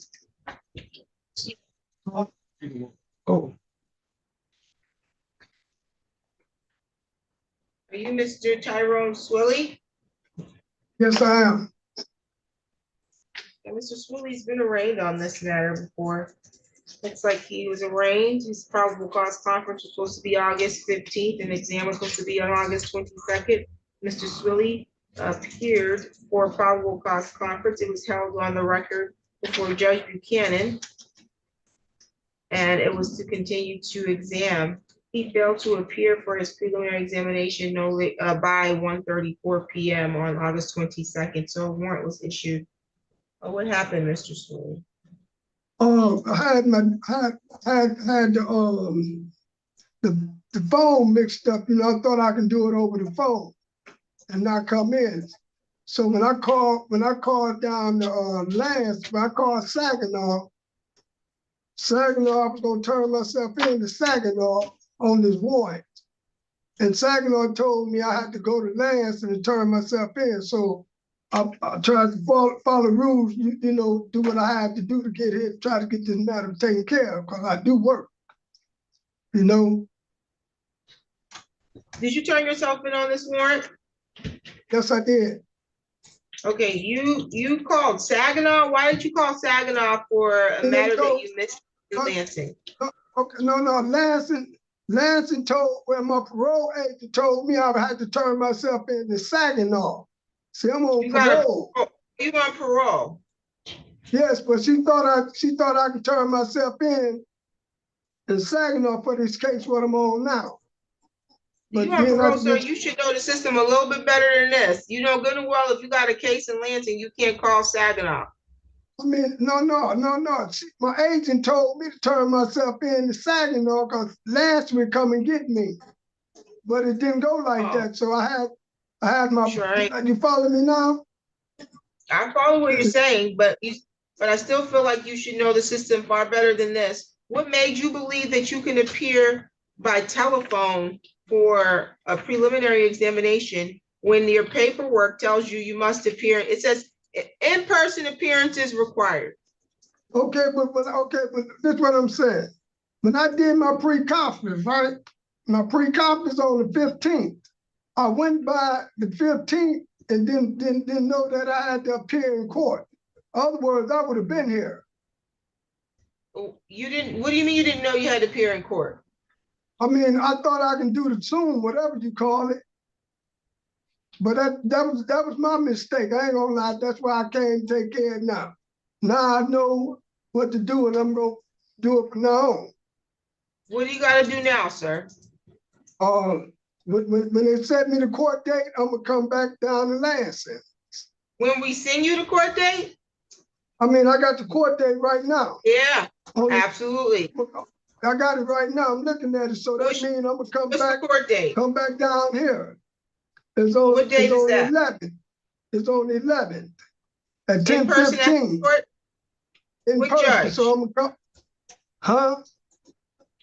Oh, Are you Mr. Tyrone Swilly? yes, I am. Yeah, Mr. Swilly's been arraigned on this matter before. Looks like he was arraigned. His probable cause conference was supposed to be August 15th, and exam was supposed to be on August 22nd. Mr. Swilly appeared for a probable cause conference. It was held on the record before Judge Buchanan, and it was to continue to exam. He failed to appear for his preliminary examination by 1:34 p.m. on August 22nd, so a warrant was issued. What happened, Mr. Swilly? I had the phone mixed up. I thought I could do it over the phone and not come in. So when I called down to Lance, when I called Saginaw was gonna turn myself in to Saginaw on this warrant. And Saginaw told me I had to go to Lance and turn myself in. So I tried to follow rules, do what I had to do to get here, try to get this matter taken care of, because I do work, Did you turn yourself in on this warrant? Yes, I did. Okay, you called Saginaw. Why did you call Saginaw for a matter that you missed in Lansing? Okay, no, Lansing told, my parole agent told me I had to turn myself in to Saginaw. See, I'm on parole. You on parole? Yes, but she thought I could turn myself in Saginaw for this case what I'm on now. But you on parole, sir, you should know the system a little bit better than this. You know good and well if you got a case in Lansing, you can't call Saginaw. I mean, no. My agent told me to turn myself in to Saginaw because Lance would come and get me. But it didn't go like that. So I had my, you follow me now? I follow what you're saying, but I still feel like you should know the system far better than this. What made you believe that you can appear by telephone for a preliminary examination when your paperwork tells you must appear? It says in-person appearance is required. Okay, but this is what I'm saying. When I did my pre-conference, right? My pre-conference on the 15th. I went by the 15th and didn't know that I had to appear in court. In other words, I would have been here. You didn't, what do you mean you didn't know you had to appear in court? I mean, I thought I can do the Zoom, whatever you call it. But that was my mistake. I ain't gonna lie, that's why I can't take care of it now. now I know what to do and I'm gonna do it from now on. What do you gotta do now, sir? When they set me the court date, I'm gonna come back down to Lansing. When we send you the court date? I mean, I got the court date right now. Yeah, Only- absolutely. I got it right now. I'm looking at it. So that What's- means I'm gonna come What's back, the court date? come back down here. It's on, What date it's is on that? 11. It's on 11 at In 10:15 person at the court? in What person. judge? So I'm gonna come. Huh?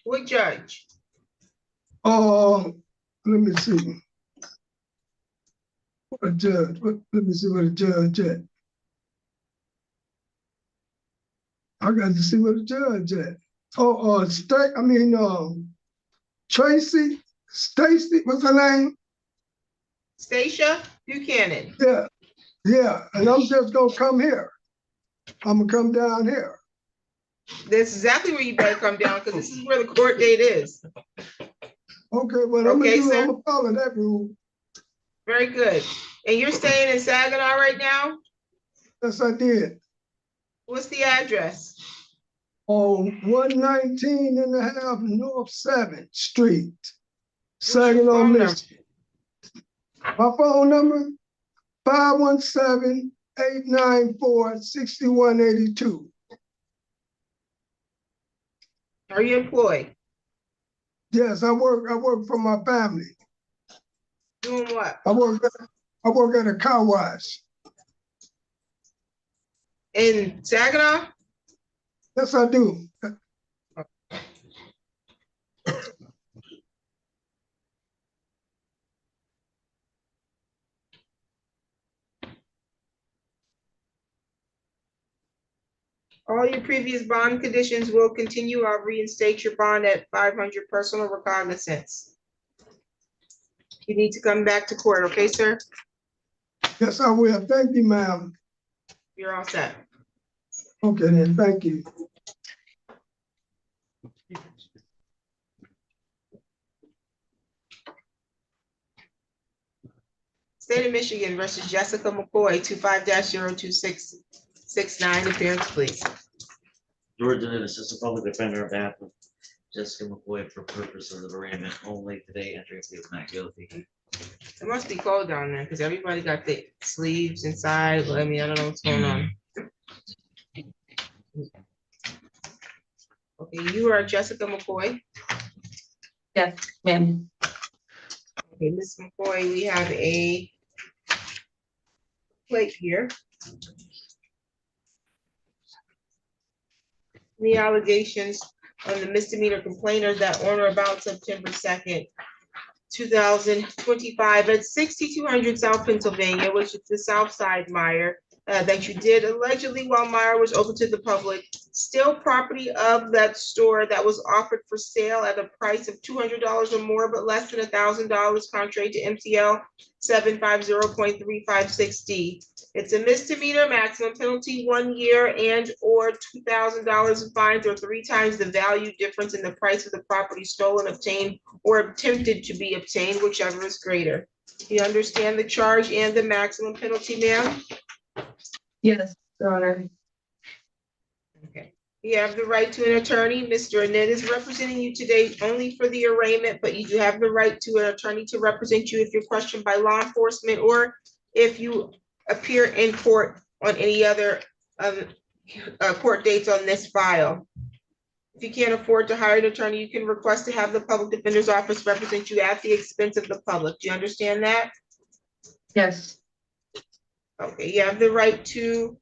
What judge? Let me see. What a judge. Let me see what a judge at. I got to see what a judge at. Tracy, Stacy, what's her name? Stacia Buchanan. Yeah, and I'm just gonna come here. I'm gonna come down here. That's exactly where you better come down, because this is where the court date is. Okay, well, I'm Okay, sir. gonna follow that rule. Very good. And you're staying in Saginaw right now? Yes, I did. What's the address? On 119.5 North 7th Street, What's your Saginaw, phone number? Michigan. My phone number, 517-894-6182. Are you employed? Yes, I work for my family. Doing what? I work at a car wash. In Saginaw? Yes, I do. All your previous bond conditions will continue. I'll reinstate your bond at 500 personal recognizance. You need to come back to court, okay, sir? Yes, I will. Thank you, ma'am. You're all set. Okay, then, thank you. State of Michigan versus Jessica McCoy, 25-02669, appearance, please. George Dennett, Assistant Public Defender on behalf of Jessica McCoy for purposes of arraignment only today, entering plea of not guilty. It must be cold down there, because everybody got the sleeves inside, but I mean, I don't know what's going on. Okay, you are Jessica McCoy. Yes, ma'am. Okay, Ms. McCoy, we have a plate here. The allegations on the misdemeanor complainer that on or about September 2nd, 2025 at 6200 South Pennsylvania, which is the South Side Meyers, that you did allegedly while Meyers was open to the public, steal property of that store that was offered for sale at a price of $200 or more, but less than $1,000, contrary to MCL 750.356D. It's a misdemeanor, maximum penalty 1 year and or $2,000 in fines or 3 times the value difference in the price of the property stolen, obtained, or attempted to be obtained, whichever is greater. You understand the charge and the maximum penalty, ma'am? Yes, Your Honor. Okay. You have the right to an attorney. Mr. Annette is representing you today only for the arraignment, but you do have the right to an attorney to represent you if you're questioned by law enforcement or if you appear in court on any other court dates on this file. If you can't afford to hire an attorney, you can request to have the public defender's office represent you at the expense of the public. Do you understand that? Yes. Okay, you have the right to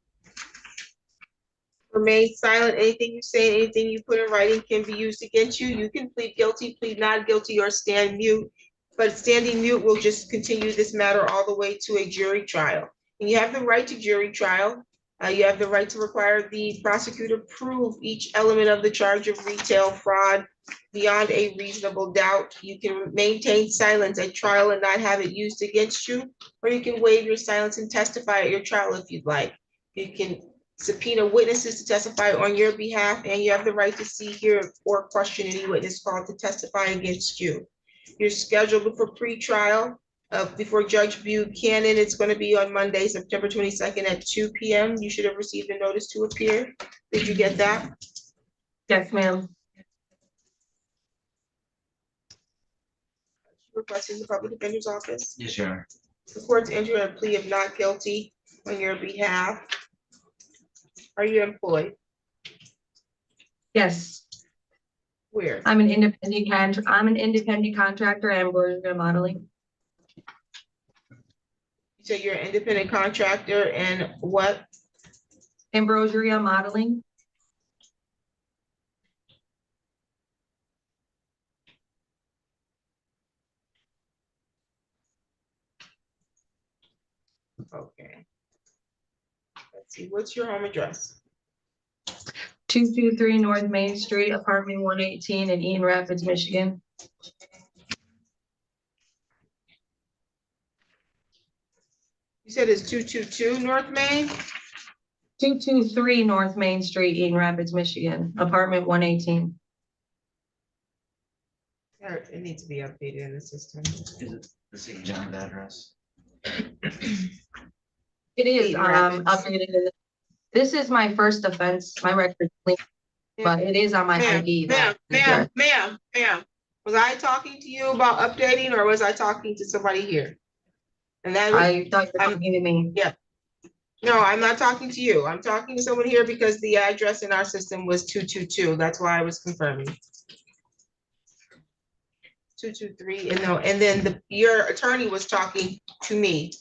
remain silent. Anything you say, anything you put in writing can be used against you. You can plead guilty, plead not guilty, or stand mute. But standing mute will just continue this matter all the way to a jury trial. And you have the right to jury trial. You have the right to require the prosecutor prove each element of the charge of retail fraud beyond a reasonable doubt. You can maintain silence at trial and not have it used against you, or you can waive your silence and testify at your trial if you'd like. You can subpoena witnesses to testify on your behalf, and you have the right to see, hear, or question any witness called to testify against you. You're scheduled for pre-trial before Judge Buchanan. It's going to be on Monday, September 22nd at 2 p.m. You should have received a notice to appear. Did you get that? Yes, ma'am. Requesting the public defender's office. Yes, Your Honor. The court's entering a plea of not guilty on your behalf. Are you employed? Yes, Where? I'm an independent contractor at Ambrosia Modeling. You say you're an independent contractor and what? Ambrosia Modeling. Okay. Let's see, what's your home address? 223 North Main Street, apartment 118 in Eaton Rapids, Michigan. You said it's 222 North Main? 223 North Main Street, Eaton Rapids, Michigan, apartment 118. It needs to be updated in the system. Is it the St. John's address? It is Eaton Rapids. updated. This is my first offense, my record, but it is on my ID. Ma'am, was I talking to you about updating or was I talking to somebody here? And that was, I thought you were talking to me. yeah. No, I'm not talking to you. I'm talking to someone here because the address in our system was 222. That's why I was confirming. 223, and no, and then your attorney was talking to me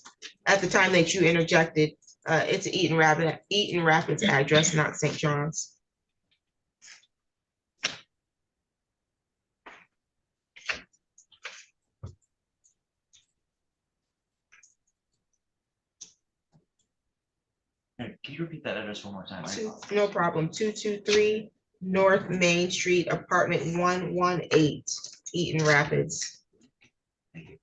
at the time that you interjected. It's Eaton Rapids address, not St. John's. Hey, can you repeat that address one more time? No problem. 223 North Main Street, apartment 118, Eaton Rapids. Thank you.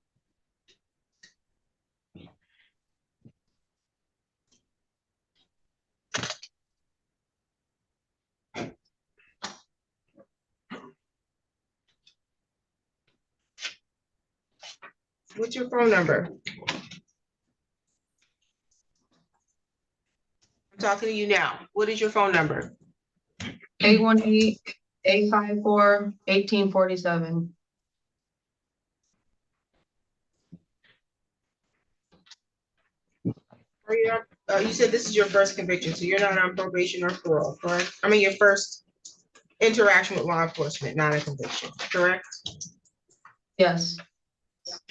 What's your phone number? I'm talking to you now. What is your phone number? 818-854-1847. You said this is your first conviction, so you're not on probation or parole, correct? I mean, your first interaction with law enforcement, not a conviction, correct? Yes.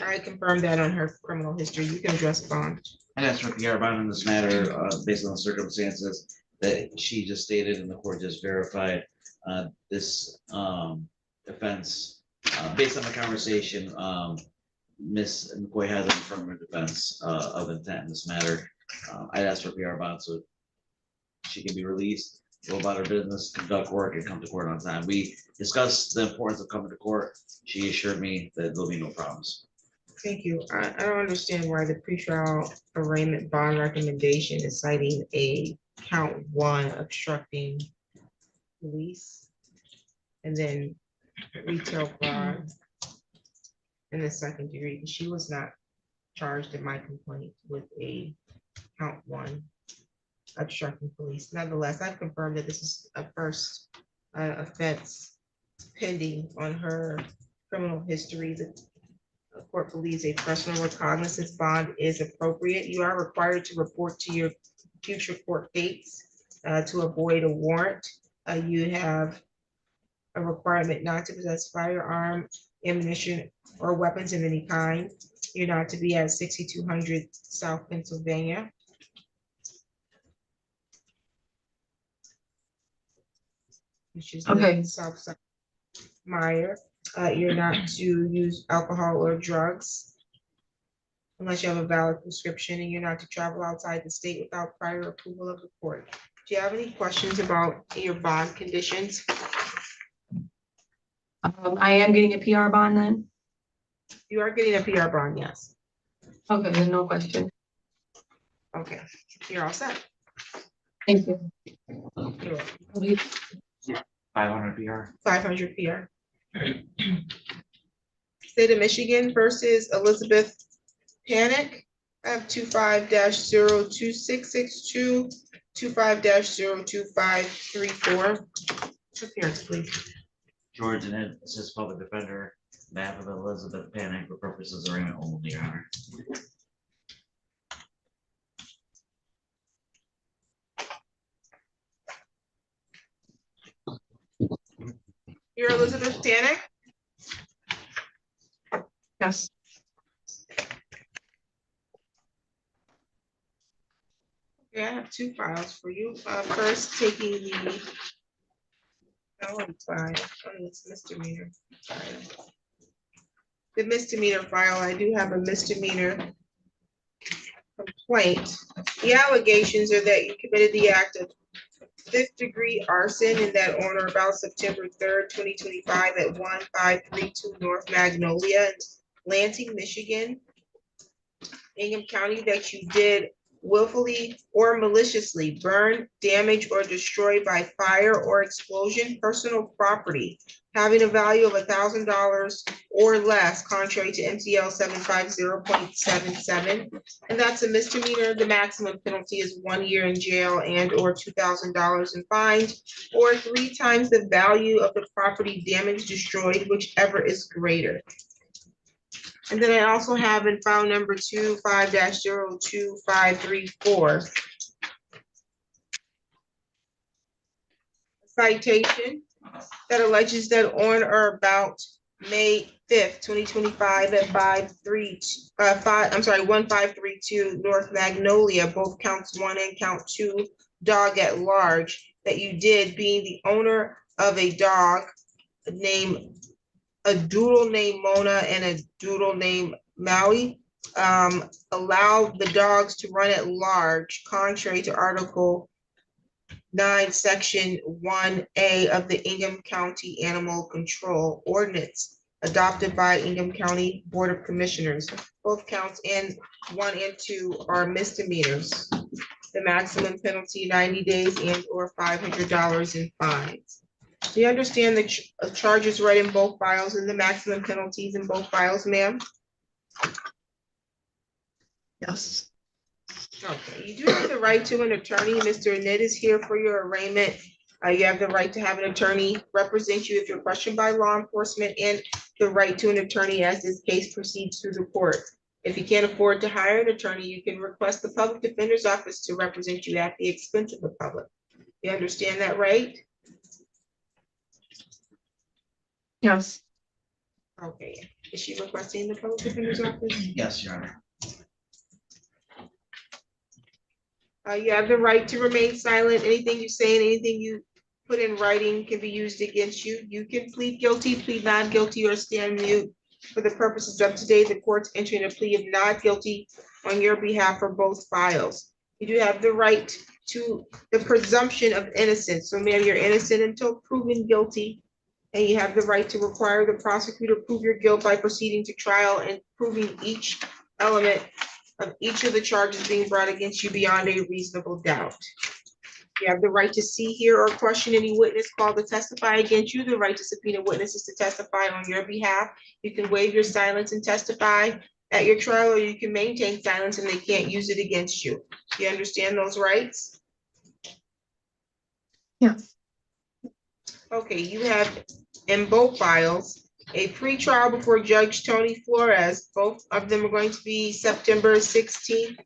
I confirmed that on her criminal history. You can address bond. I asked for PR bond in this matter, based on the circumstances that she just stated and the court just verified. This offense, based on the conversation, Ms. McCoy has an affirmative defense of intent in this matter. I asked for PR bond so she can be released, go about her business, conduct work, and come to court on time. We discussed the importance of coming to court. She assured me that there'll be no problems. Thank you. I don't understand why the pretrial arraignment bond recommendation is citing a count 1 obstructing police and then retail fraud in the second degree. She was not charged in my complaint with a count 1 obstructing police. Nonetheless, I've confirmed that this is a first offense pending on her criminal history. The court believes a personal recognizance bond is appropriate. You are required to report to your future court dates to avoid a warrant. You have a requirement not to possess firearm, ammunition, or weapons of any kind. You're not to be at 6200 South Pennsylvania. Which is Okay. the south side. Meyers. You're not to use alcohol or drugs unless you have a valid prescription, and you're not to travel outside the state without prior approval of the court. Do you have any questions about your bond conditions? I am getting a PR bond then? You are getting a PR bond, yes. Okay, there's no question. Okay, you're all set. Thank you. You're welcome. 500 PR. 500 PR. State of Michigan versus Elizabeth Panic. I have 25-02662, 25-02534. Appearance, please. George and Ed, Assistant Public Defender, behalf of Elizabeth Panic for purposes of arraignment only, Your Honor. You're Elizabeth Panic? Yes. Okay, I have two files for you. First, taking the file, it's misdemeanor file. The misdemeanor file, I do have a misdemeanor complaint. The allegations are that you committed the act of 5th-degree arson in that on or about September 3rd, 2025 at 1532 North Magnolia in Lansing, Michigan, Ingham County, that you did willfully or maliciously burn, damage, or destroy by fire or explosion personal property having a value of $1,000 or less, contrary to MCL 750.77. And that's a misdemeanor. The maximum penalty is 1 year in jail and or $2,000 in fines, or 3 times the value of the property damage destroyed, whichever is greater. And then I also have in file number 25-02534. Citation that alleges that on or about May 5th, 2025 at 1532 North Magnolia, both counts 1 and count 2, dog at large, that you did, being the owner of a dog named a doodle named Mona and a doodle named Maui, allowed the dogs to run at large, contrary to Article 9, Section 1A of the Ingham County Animal Control Ordinance, adopted by Ingham County Board of Commissioners. Both counts in 1 and 2 are misdemeanors. The maximum penalty 90 days and or $500 in fines. Do you understand the charges read in both files and the maximum penalties in both files, ma'am? Yes. Okay, you do have the right to an attorney. Mr. Annette is here for your arraignment. You have the right to have an attorney represent you if you're questioned by law enforcement, and the right to an attorney as this case proceeds through the court. If you can't afford to hire an attorney, you can request the public defender's office to represent you at the expense of the public. You understand that, right? Yes. Okay, is she requesting the public defender's office? Yes, Your Honor. You have the right to remain silent. Anything you say and anything you put in writing can be used against you. You can plead guilty, plead not guilty, or stand mute. For the purposes of today, the court's entering a plea of not guilty on your behalf for both files. You do have the right to the presumption of innocence. So ma'am, you're innocent until proven guilty. And you have the right to require the prosecutor prove your guilt by proceeding to trial and proving each element of each of the charges being brought against you beyond a reasonable doubt. You have the right to see, hear, or question any witness called to testify against you, the right to subpoena witnesses to testify on your behalf. You can waive your silence and testify at your trial, or you can maintain silence and they can't use it against you. Do you understand those rights? Yes. Okay, you have in both files a pre-trial before Judge Tony Flores. Both of them are going to be September 16th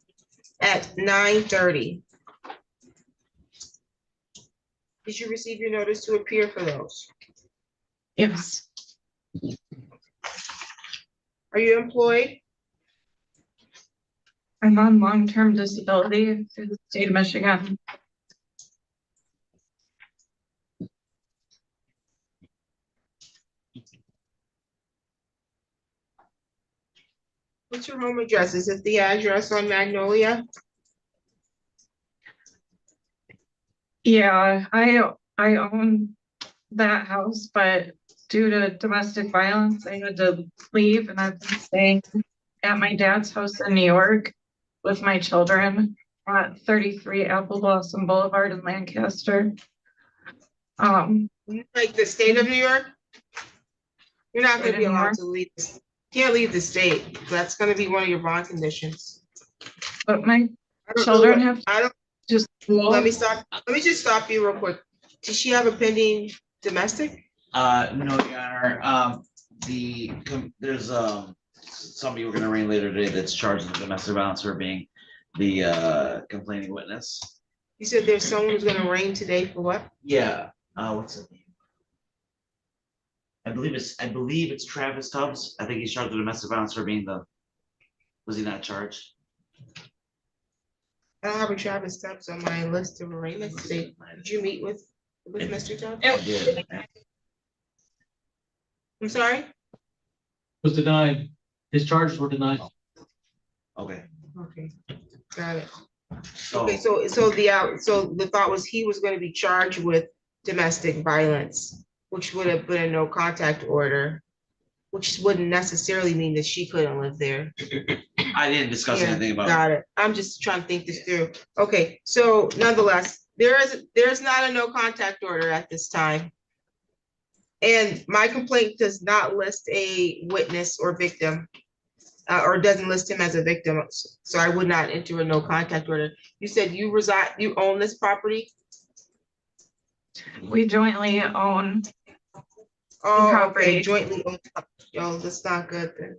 at 9:30. Did you receive your notice to appear for those? Yes. Are you employed? I'm on long-term disability through the state of Michigan. What's your home address? Is it the address on Magnolia? Yeah, I own that house, but due to domestic violence, I had to leave, and I've been staying at my dad's house in New York with my children at 33 Apple Blossom Boulevard in Lancaster. Like the state of New York? You're not gonna be allowed to leave. Can't leave the state. That's gonna be one of your bond conditions. But my I don't know children what- have I don't, just. let me just stop you real quick. Does she have a pending domestic? No, Your Honor, there's, somebody we're gonna arraign later today that's charged with domestic violence for being the, complaining witness. You said there's someone who's gonna arraign today for what? Yeah, what's his name? I believe it's Travis Tubbs. I think he's charged with domestic violence for being was he not charged? I don't have a Travis Stubbs on my list of arraignments today. Did you meet with Mr. Tubbs? I did. I'm sorry? Was denied. His charges were denied. Okay, Okay, got it. so, Okay, so the thought was he was gonna be charged with domestic violence, which would have been a no contact order, which wouldn't necessarily mean that she couldn't live there. I didn't discuss Yeah, anything about it. got it. I'm just trying to think this through. Okay, so nonetheless, there's not a no contact order at this time. And my complaint does not list a witness or victim, or doesn't list him as a victim, so I would not enter a no contact order. You said you own this property? We jointly own. Oh, okay, Property. jointly owned. Yo, that's not good then.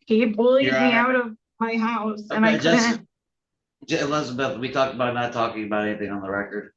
He bullied Your me Honor. out of my house and I Okay, just- couldn't. Elizabeth, we talked about not talking about anything on the record.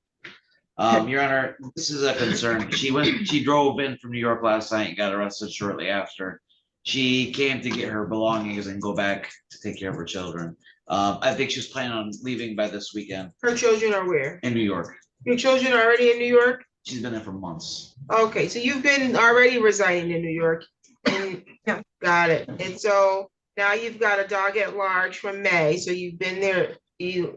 Your Honor, this is a concern. She drove in from New York last night and got arrested shortly after. She came to get her belongings and go back to take care of her children. I think she was planning on leaving by this weekend Her children are where? in New York. Your children are already in New York? She's been there for months. Okay, so you've been already residing in New York. And Yeah. got it. And so now you've got a dog at large from May, so you've been there, She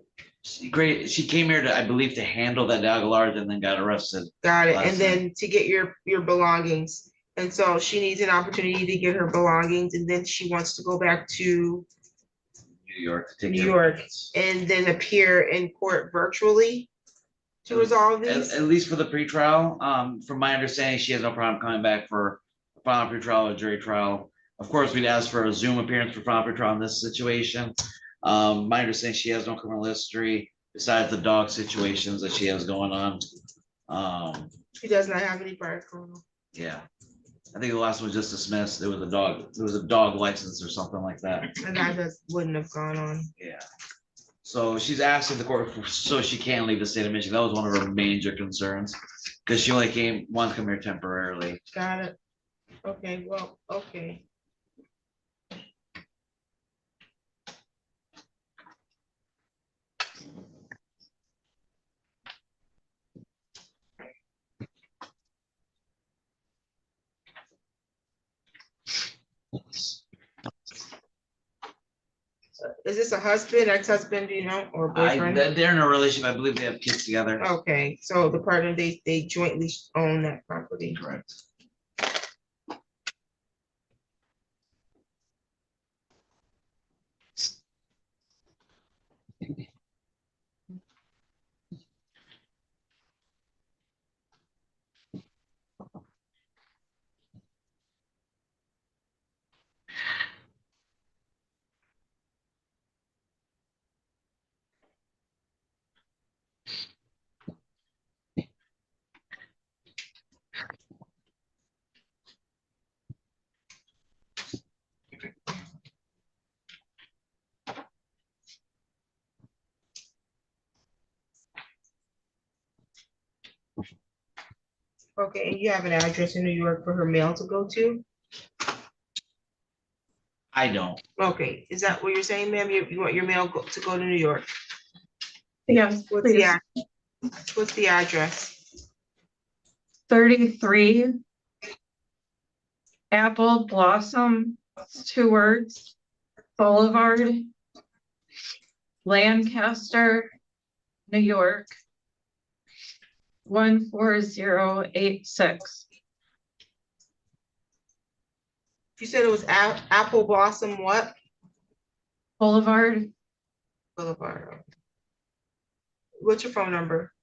came here to, I believe, to handle that dog at large and then got arrested. got it, Last and then to get your belongings. And so she needs an opportunity to get her belongings, and then she wants to go back to New York. To take New care of York. kids. and then appear in court virtually to resolve At these. least for the pretrial, from my understanding, she has no problem coming back for a final pretrial or jury trial. Of course, we'd ask for a Zoom appearance for final pretrial in this situation. My understanding, she has no criminal history besides the dog situations that she has going on. She does not have any prior criminal. Yeah. I think the last one was just dismissed. There was a dog license or something like that. And that wouldn't have gone on. Yeah. So she's asking the court so she can't leave the state of Michigan. That was one of her major concerns. Because she only wanted to come here temporarily. Got it. Okay, well, okay. Is this a husband, ex-husband, do you know, or boyfriend? They're in a relationship. I believe they have kids together. Okay, so the partner, they jointly own that property. Correct. Okay, and you have an address in New York for her mail to go to? I don't. Okay, is that what you're saying, ma'am? You want your mail to go to New York? Yes, What's please. what's the address? 33 Apple Blossom, it's 2 words, Boulevard, Lancaster, New York, 14086. You said it was Apple Blossom what? Boulevard, Boulevard. What's your phone number?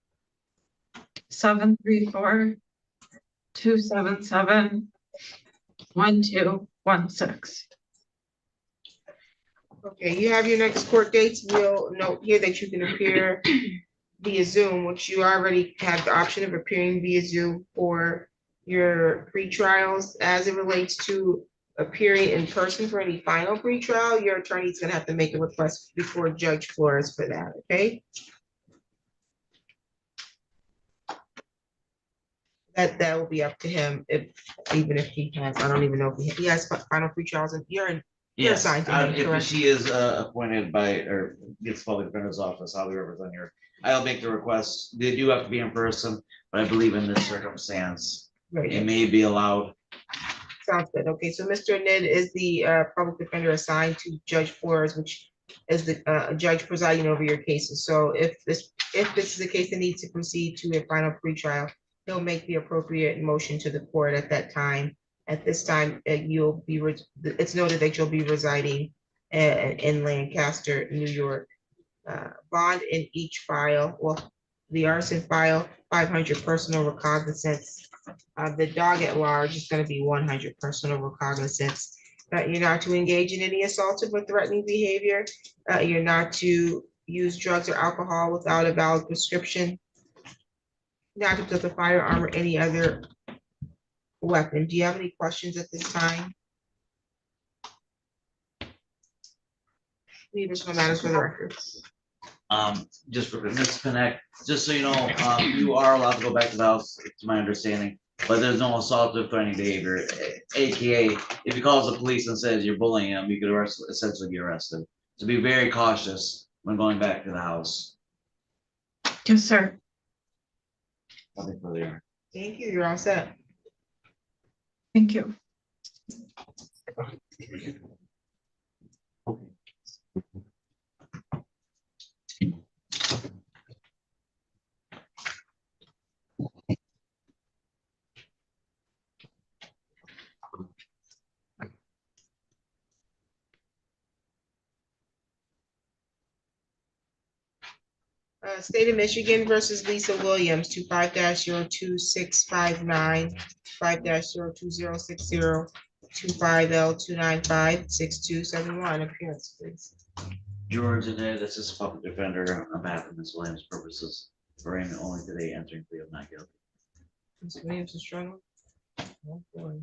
734-277-1214. 6/1/16. Okay, you have your next court dates. We'll note here that you can appear via Zoom, which you already have the option of appearing via Zoom for your pre-trials. As it relates to appearing in person for any final pre-trial, your attorney's gonna have to make a request before Judge Flores for that, okay? That will be up to him, even if he has, I don't even know if he has final pre-trials, and you're Yes, assigned to him, if correct? she is appointed by, or gets public defender's office, I'll be representing her. I'll make the request. They do have to be in person, but I believe in this circumstance, Right. it may be allowed. Sounds good. Okay, so Mr. Nid is the public defender assigned to Judge Flores, which is the judge presiding over your cases. So if this is a case that needs to proceed to a final pretrial, he'll make the appropriate motion to the court at that time. At this time, it's noted that you'll be residing in Lancaster, New York. Bond in each file, well, the arson file, 500 personal recognizance. The dog at large is gonna be 100 personal recognizance. You're not to engage in any assaultive or threatening behavior. You're not to use drugs or alcohol without a valid prescription. Not to possess a firearm or any other weapon. Do you have any questions at this time? Any additional matters for the record? Just for disconnect, just so you know, you are allowed to go back to the house, to my understanding, but there's no assaultive threatening behavior, AKA, if he calls the police and says you're bullying him, you could essentially be arrested. So be very cautious when going back to the house. Yes, sir. Nothing further. Thank you. You're all set. Thank you. State of Michigan versus Lisa Williams, 25-02659, 5-02060, 25L2956271. Appearance, please. George and Ed, this is public defender on behalf of Ms. Williams' purposes. Arraignment only today, entering plea of not guilty. Ms. Williams is struggling. Oh, boy.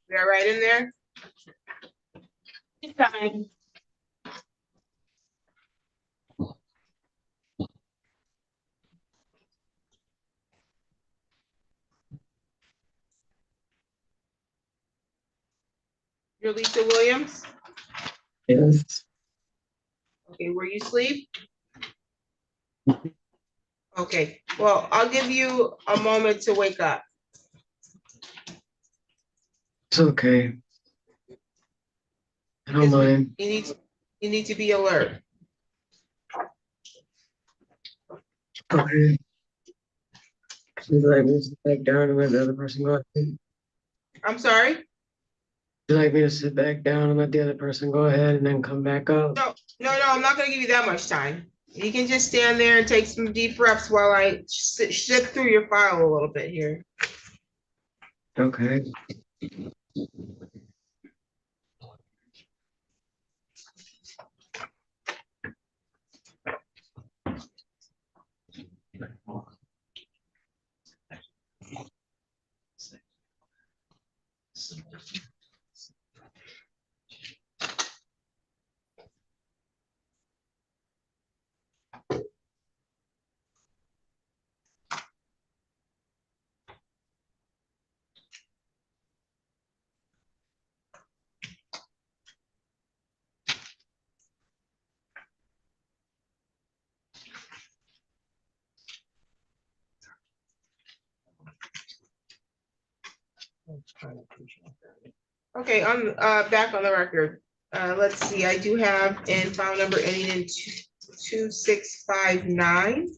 They're right in there? Fine. You're Lisa Williams? Yes. Okay, were you asleep? Okay, well, I'll give you a moment to wake up. It's okay. I don't mind. You need to be alert. Okay. Would you like me to sit back down and let the other person go ahead? I'm sorry? Would you like me to sit back down and let the other person go ahead and then come back up? No, I'm not gonna give you that much time. You can just stand there and take some deep breaths while I sift through your file a little bit here. Okay. Okay, I'm back on the record. Let's see, I do have in file number ending in 2659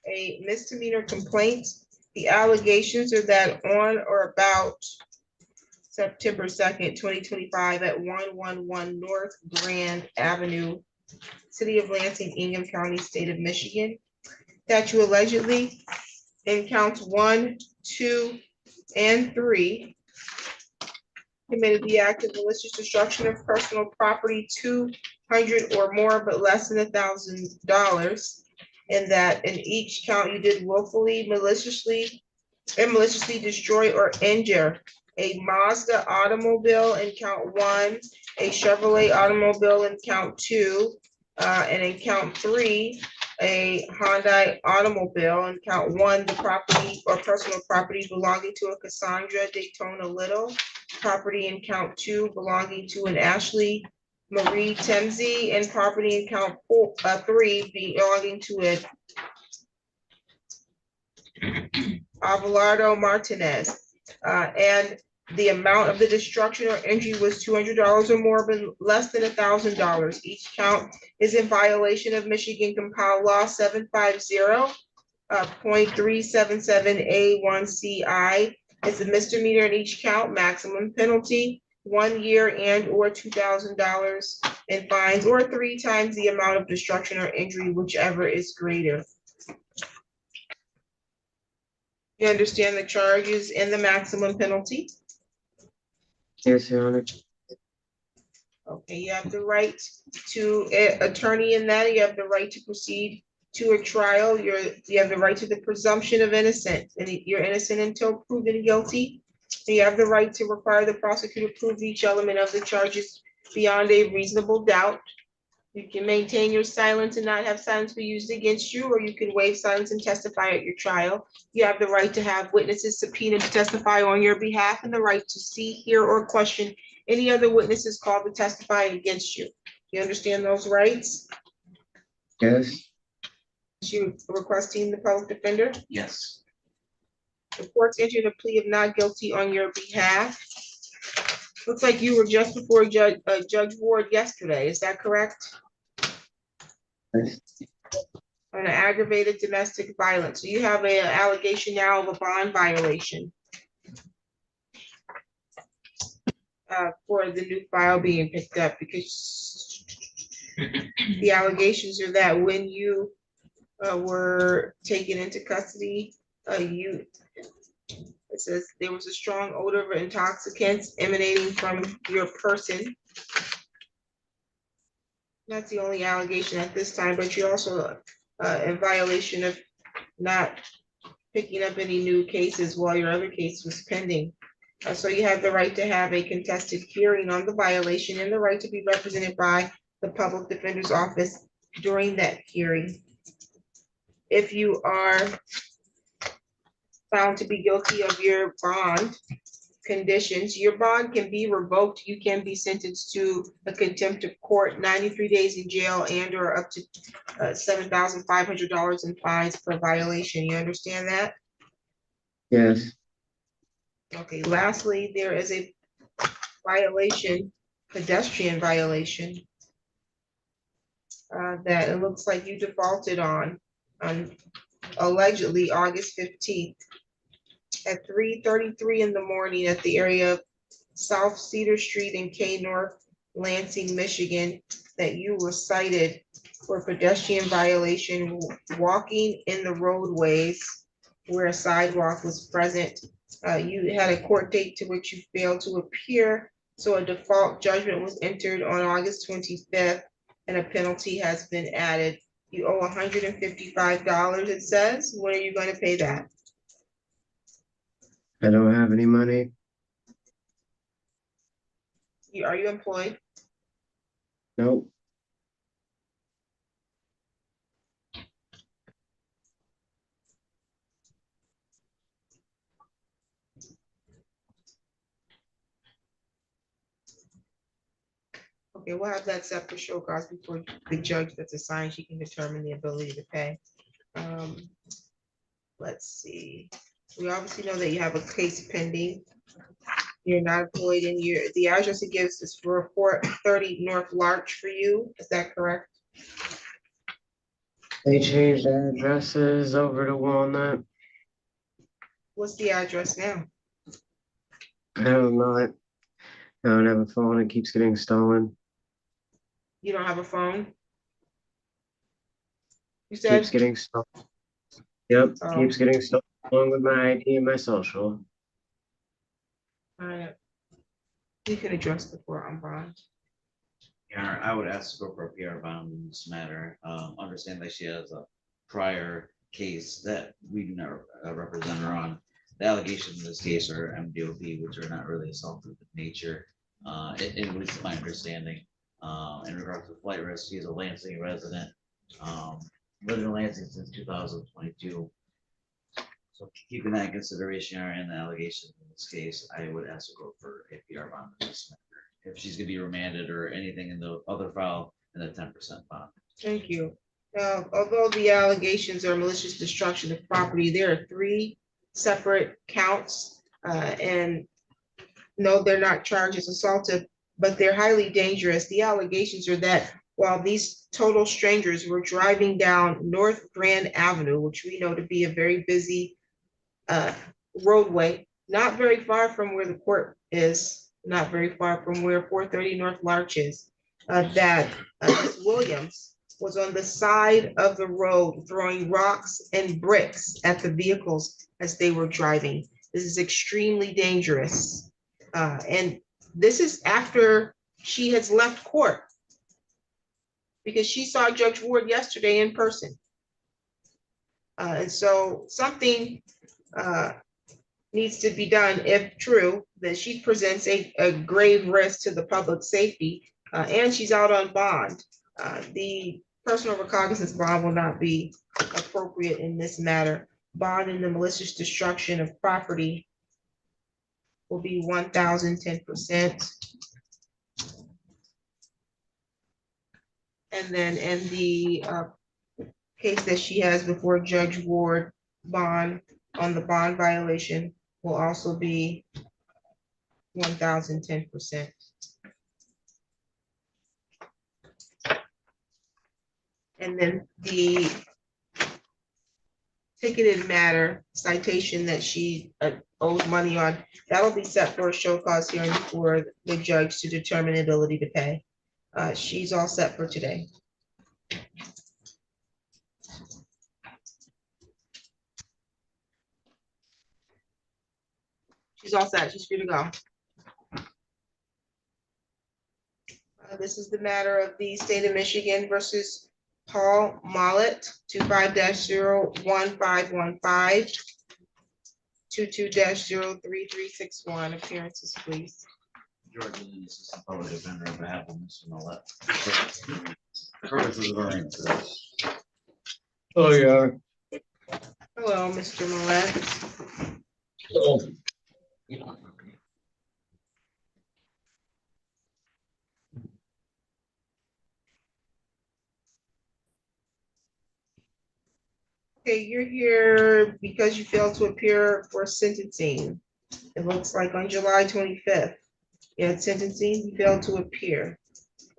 a misdemeanor complaint. The allegations are that on or about September 2nd, 2025 at 111 North Grand Avenue, City of Lansing, Ingham County, State of Michigan, that you allegedly in counts 1, 2, and 3 committed the act of malicious destruction of personal property, 200 or more, but less than $1,000. And that in each count you did willfully, maliciously destroy or injure a Mazda automobile in count 1, a Chevrolet automobile in count 2, and in count 3, a Hyundai automobile. In count 1, the property or personal property belonging to a Cassandra Daytona Little, property in count 2 belonging to an Ashley Marie Temsey, and property in count 3 belonging to a Abelardo Martinez. And the amount of the destruction or injury was $200 or more, but less than $1,000. Each count is in violation of Michigan Compiled Law 750.377A1CI. It's a misdemeanor in each count, maximum penalty 1 year and or $2,000 in fines, or 3 times the amount of destruction or injury, whichever is greater. You understand the charges and the maximum penalty? Yes, Your Honor. Okay, you have the right to an attorney in that. You have the right to proceed to a trial. You have the right to the presumption of innocence, and you're innocent until proven guilty. And you have the right to require the prosecutor to prove each element of the charges beyond a reasonable doubt. You can maintain your silence and not have silence be used against you, or you can waive silence and testify at your trial. You have the right to have witnesses subpoenaed to testify on your behalf, and the right to see, hear, or question any other witnesses called to testify against you. You understand those rights? Yes. You requesting the public defender? Yes. The court's entered a plea of not guilty on your behalf. Looks like you were just before Judge Ward yesterday. Is that correct? Yes. On an aggravated domestic violence. So you have an allegation now of a bond violation for the new file being picked up, because the allegations are that when you were taken into custody, it says there was a strong odor of intoxicants emanating from your person. That's the only allegation at this time, but you're also in violation of not picking up any new cases while your other case was pending. So you have the right to have a contested hearing on the violation and the right to be represented by the public defender's office during that hearing. If you are found to be guilty of your bond conditions, your bond can be revoked. You can be sentenced to a contempt of court, 93 days in jail, and or up to $7,500 in fines per violation. You understand that? Yes. Okay, lastly, there is a violation, pedestrian violation, that it looks like you defaulted on allegedly August 15th at 3:33 in the morning at the area of South Cedar Street in K North, Lansing, Michigan, that you were cited for pedestrian violation, walking in the roadways where a sidewalk was present. You had a court date to which you failed to appear, so a default judgment was entered on August 25th, and a penalty has been added. You owe $155, it says. When are you going to pay that? I don't have any money. Are you employed? Nope. Okay, we'll have that set for show cause before the judge that's assigned, she can determine the ability to pay. Let's see. We obviously know that you have a case pending. You're not employed in the address it gives is for 430 North Larch for you. Is that correct? They changed the addresses over to Walnut. What's the address now? I have not. I don't have a phone. It keeps getting stolen. You don't have a phone? You said, Keeps getting stuck. Yep, Oh. keeps getting stuck along with my ID and my social. you can address before I'm bond. Yeah, I would ask to go for a PR bond in this matter. Understand that she has a prior case that we do not represent her on. The allegations in this case are MDOB, which are not really assaultive in nature. At least my understanding. In regards to flight risk, she's a Lansing resident. Lived in Lansing since 2022. So keeping that in consideration and the allegations in this case, I would ask to go for a PR bond in this matter. If she's gonna be remanded or anything in the other file, and a 10% bond. Thank you. Although the allegations are malicious destruction of property, there are 3 separate counts. And no, they're not charged as assaultive, but they're highly dangerous. The allegations are that while these total strangers were driving down North Grand Avenue, which we know to be a very busy roadway, not very far from where the court is, not very far from where 430 North Larch is, that Ms. Williams was on the side of the road throwing rocks and bricks at the vehicles as they were driving. This is extremely dangerous. And this is after she has left court, because she saw Judge Ward yesterday in person. And so something needs to be done if true, that she presents a grave risk to the public safety, and she's out on bond. The personal recognizance bond will not be appropriate in this matter. Bond in the malicious destruction of property will be 1,010%. And then in the case that she has before Judge Ward, bond on the bond violation will also be 1,010%. And then the ticketed matter citation that she owes money on, that'll be set for a show cause hearing for the judge to determine ability to pay. She's all set for today. She's all set. She's free to go. This is the matter of the state of Michigan versus Paul Mallet, 25-01515, 22-03361. Appearances, please. George Lynn, Assistant Public Defender on behalf of Mr. Mallet. Purposes of arraignment. Oh, yeah. Hello, Mr. Mallet. Okay, you're here because you failed to appear for sentencing. It looks like on July 25th. You had sentencing, you failed to appear.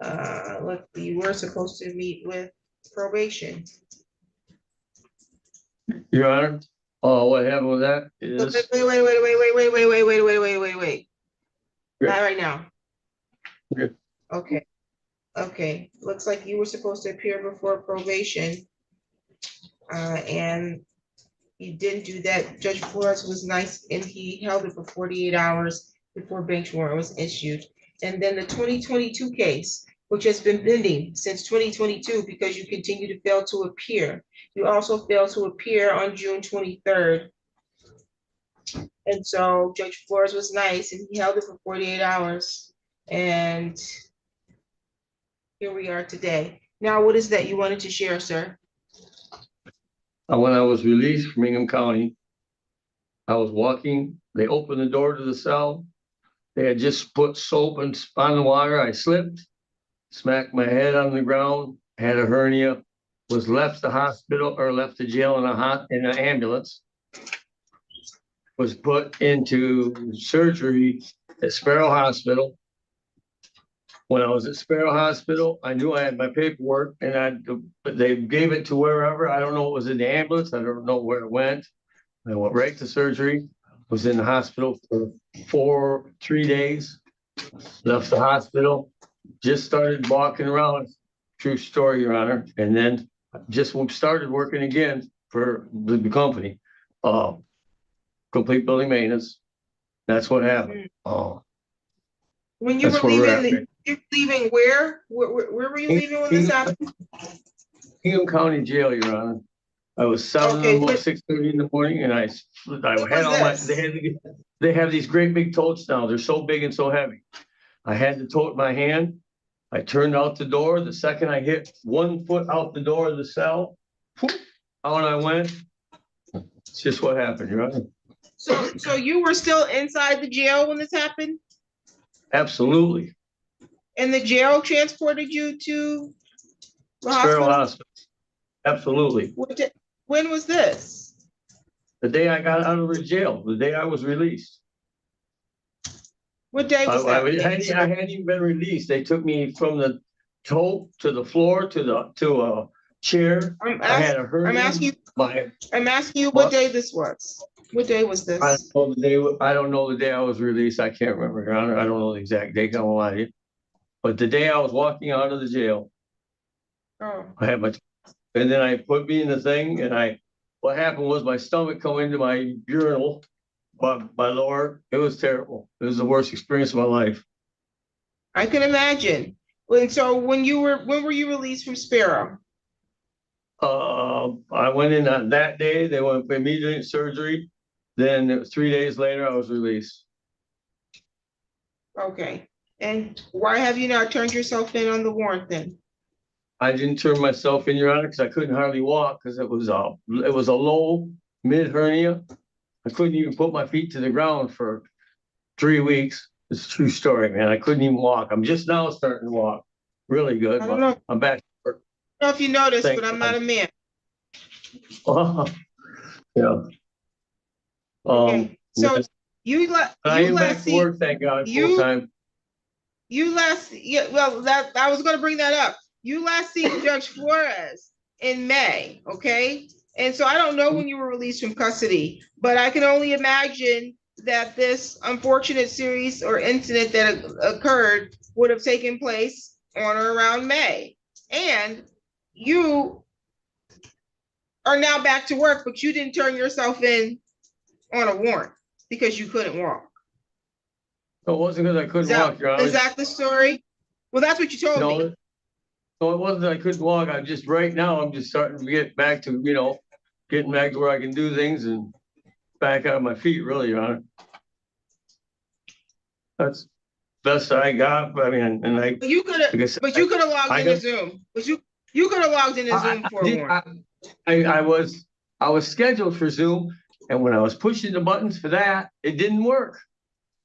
Look, you were supposed to meet with probation. Your Honor, what happened with that is. Wait. Not right now. Okay. Okay, looks like you were supposed to appear before probation. And you didn't do that. Judge Flores was nice and he held it for 48 hours before bench warrant was issued. And then the 2022 case, which has been pending since 2022 because you continue to fail to appear. You also failed to appear on June 23rd. And so Judge Flores was nice and he held it for 48 hours. And here we are today. Now, what is that you wanted to share, sir? When I was released from Ingham County, I was walking, they opened the door to the cell. They had just put soap and on the water. I slipped, smacked my head on the ground, had a hernia, was left the hospital or left the jail in an ambulance. Was put into surgery at Sparrow Hospital. When I was at Sparrow Hospital, I knew I had my paperwork and they gave it to wherever. I don't know what was in the ambulance. I don't know where it went. I went right to surgery, was in the hospital for 3 days, left the hospital, just started walking around. True story, Your Honor. And then Just started working again for the company. Complete building maintenance. That's what happened. When you That's were where we're leaving, at. you're leaving where? Where were you leaving when this happened? Cunningham County Jail, Your Honor. I was Okay, seven, when- 6:30 in the morning, and I When had all my. was They have these great big totes now. They're so big and so heavy. I had the tote in my hand. I turned out the door. The second I hit 1 foot out the door of the cell, whoop, out I went. It's just what happened, Your Honor. So you were still inside the jail when this happened? Absolutely. And the jail transported you to the Sparrow hospital? Hospital. Absolutely. When was this? The day I got out of the jail, the day I was released. What day was I that? hadn't even been released. They took me from the toe to the floor to a chair. I had a hernia. I'm asking you What? what day this was. What day was this? I don't know the day I was released. I can't remember, Your Honor. I don't know the exact date. I won't lie to you. But the day I was walking out of the jail, Oh, I had and then I put me in the thing, and what happened was my stomach come into my urinal, my lower. It was terrible. It was the worst experience of my life. I can imagine. So when were you released from Sparrow? I went in on that day. They went immediately in surgery. Then 3 days later, I was released. Okay. And why have you not turned yourself in on the warrant then? I didn't turn myself in, Your Honor, because I couldn't hardly walk because it was a low mid hernia. I couldn't even put my feet to the ground for 3 weeks. It's a true story, man. I couldn't even walk. I'm just now starting to walk. Really good. I don't know. I'm back. I don't know if you noticed, Thank but I'm God. not a man. Yeah. Okay. So yes. you I am back to work, thank God, full time. I was gonna bring that up. You last seen Judge Flores in May, okay? And so I don't know when you were released from custody, but I can only imagine that this unfortunate series or incident that occurred would have taken place on or around May. And you are now back to work, but you didn't turn yourself in on a warrant because you couldn't walk. No, it wasn't because I couldn't walk, Your Honor. Is that the story? Well, that's what you told me. No, it wasn't that I couldn't walk. I'm just right now, I'm just starting to get back to, getting back to where I can do things and back out of my feet, really, Your Honor. That's best I got. I mean, and I. But you could have logged into Zoom. But you could have logged into Zoom for a warrant. I was scheduled for Zoom, and when I was pushing the buttons for that, it didn't work.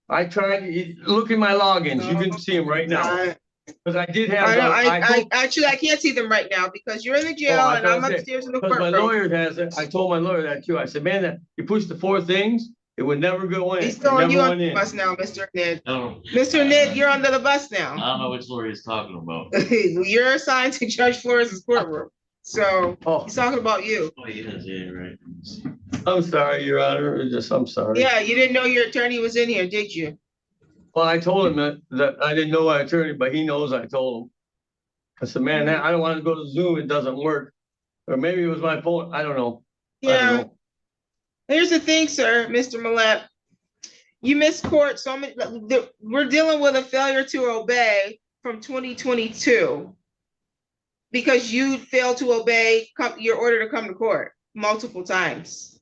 I tried. Look at my logins. You can see them right now. Because I did have. I can't see them right now because you're in the jail and I'm upstairs in the courtroom. My lawyer has it. I told my lawyer that too. I said, man, that you push the 4 things, it would never go in. He's throwing you on the bus now, Mr. Ned. No, Mr. Ned, you're under the bus now. I don't know which lawyer he's talking about. You're assigned to Judge Flores' courtroom. So he's talking about you. Oh, yes, yeah, right. I'm sorry, Your Honor. I'm sorry. Yeah, you didn't know your attorney was in here, did you? Well, I told him that I didn't know my attorney, but he knows I told him. I said, man, I don't want to go to Zoom. It doesn't work. Or maybe it was my phone. I don't know. Yeah. Here's the thing, sir, Mr. Mallet. You missed court so many. We're dealing with a failure to obey from 2022 because you failed to obey your order to come to court multiple times.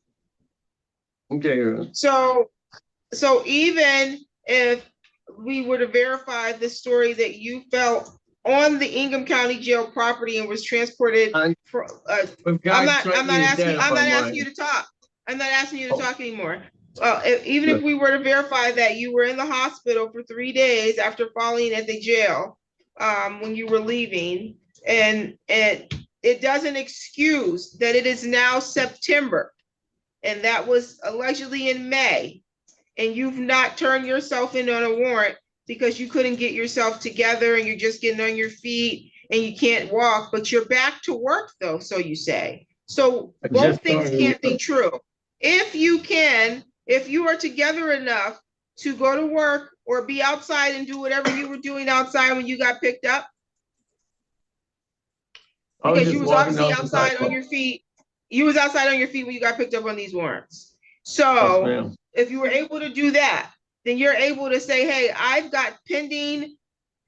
Okay. So even if we were to verify the story that you felt on the Ingham County Jail property and was transported. I'm not asking you to talk. I'm not asking you to talk anymore. Even if we were to verify that you were in the hospital for 3 days after falling at the jail when you were leaving, and it doesn't excuse that it is now September, and that was allegedly in May. And you've not turned yourself in on a warrant because you couldn't get yourself together and you're just getting on your feet and you can't walk, but you're back to work though, so you say. So both things can't be true. If you are together enough to go to work or be outside and do whatever you were doing outside when you got picked up. I Because just you was walking obviously down the outside on sidewalk. your feet. You was outside on your feet when you got picked up on these warrants. Yes, So ma'am. if you were able to do that, then you're able to say, hey, I've got pending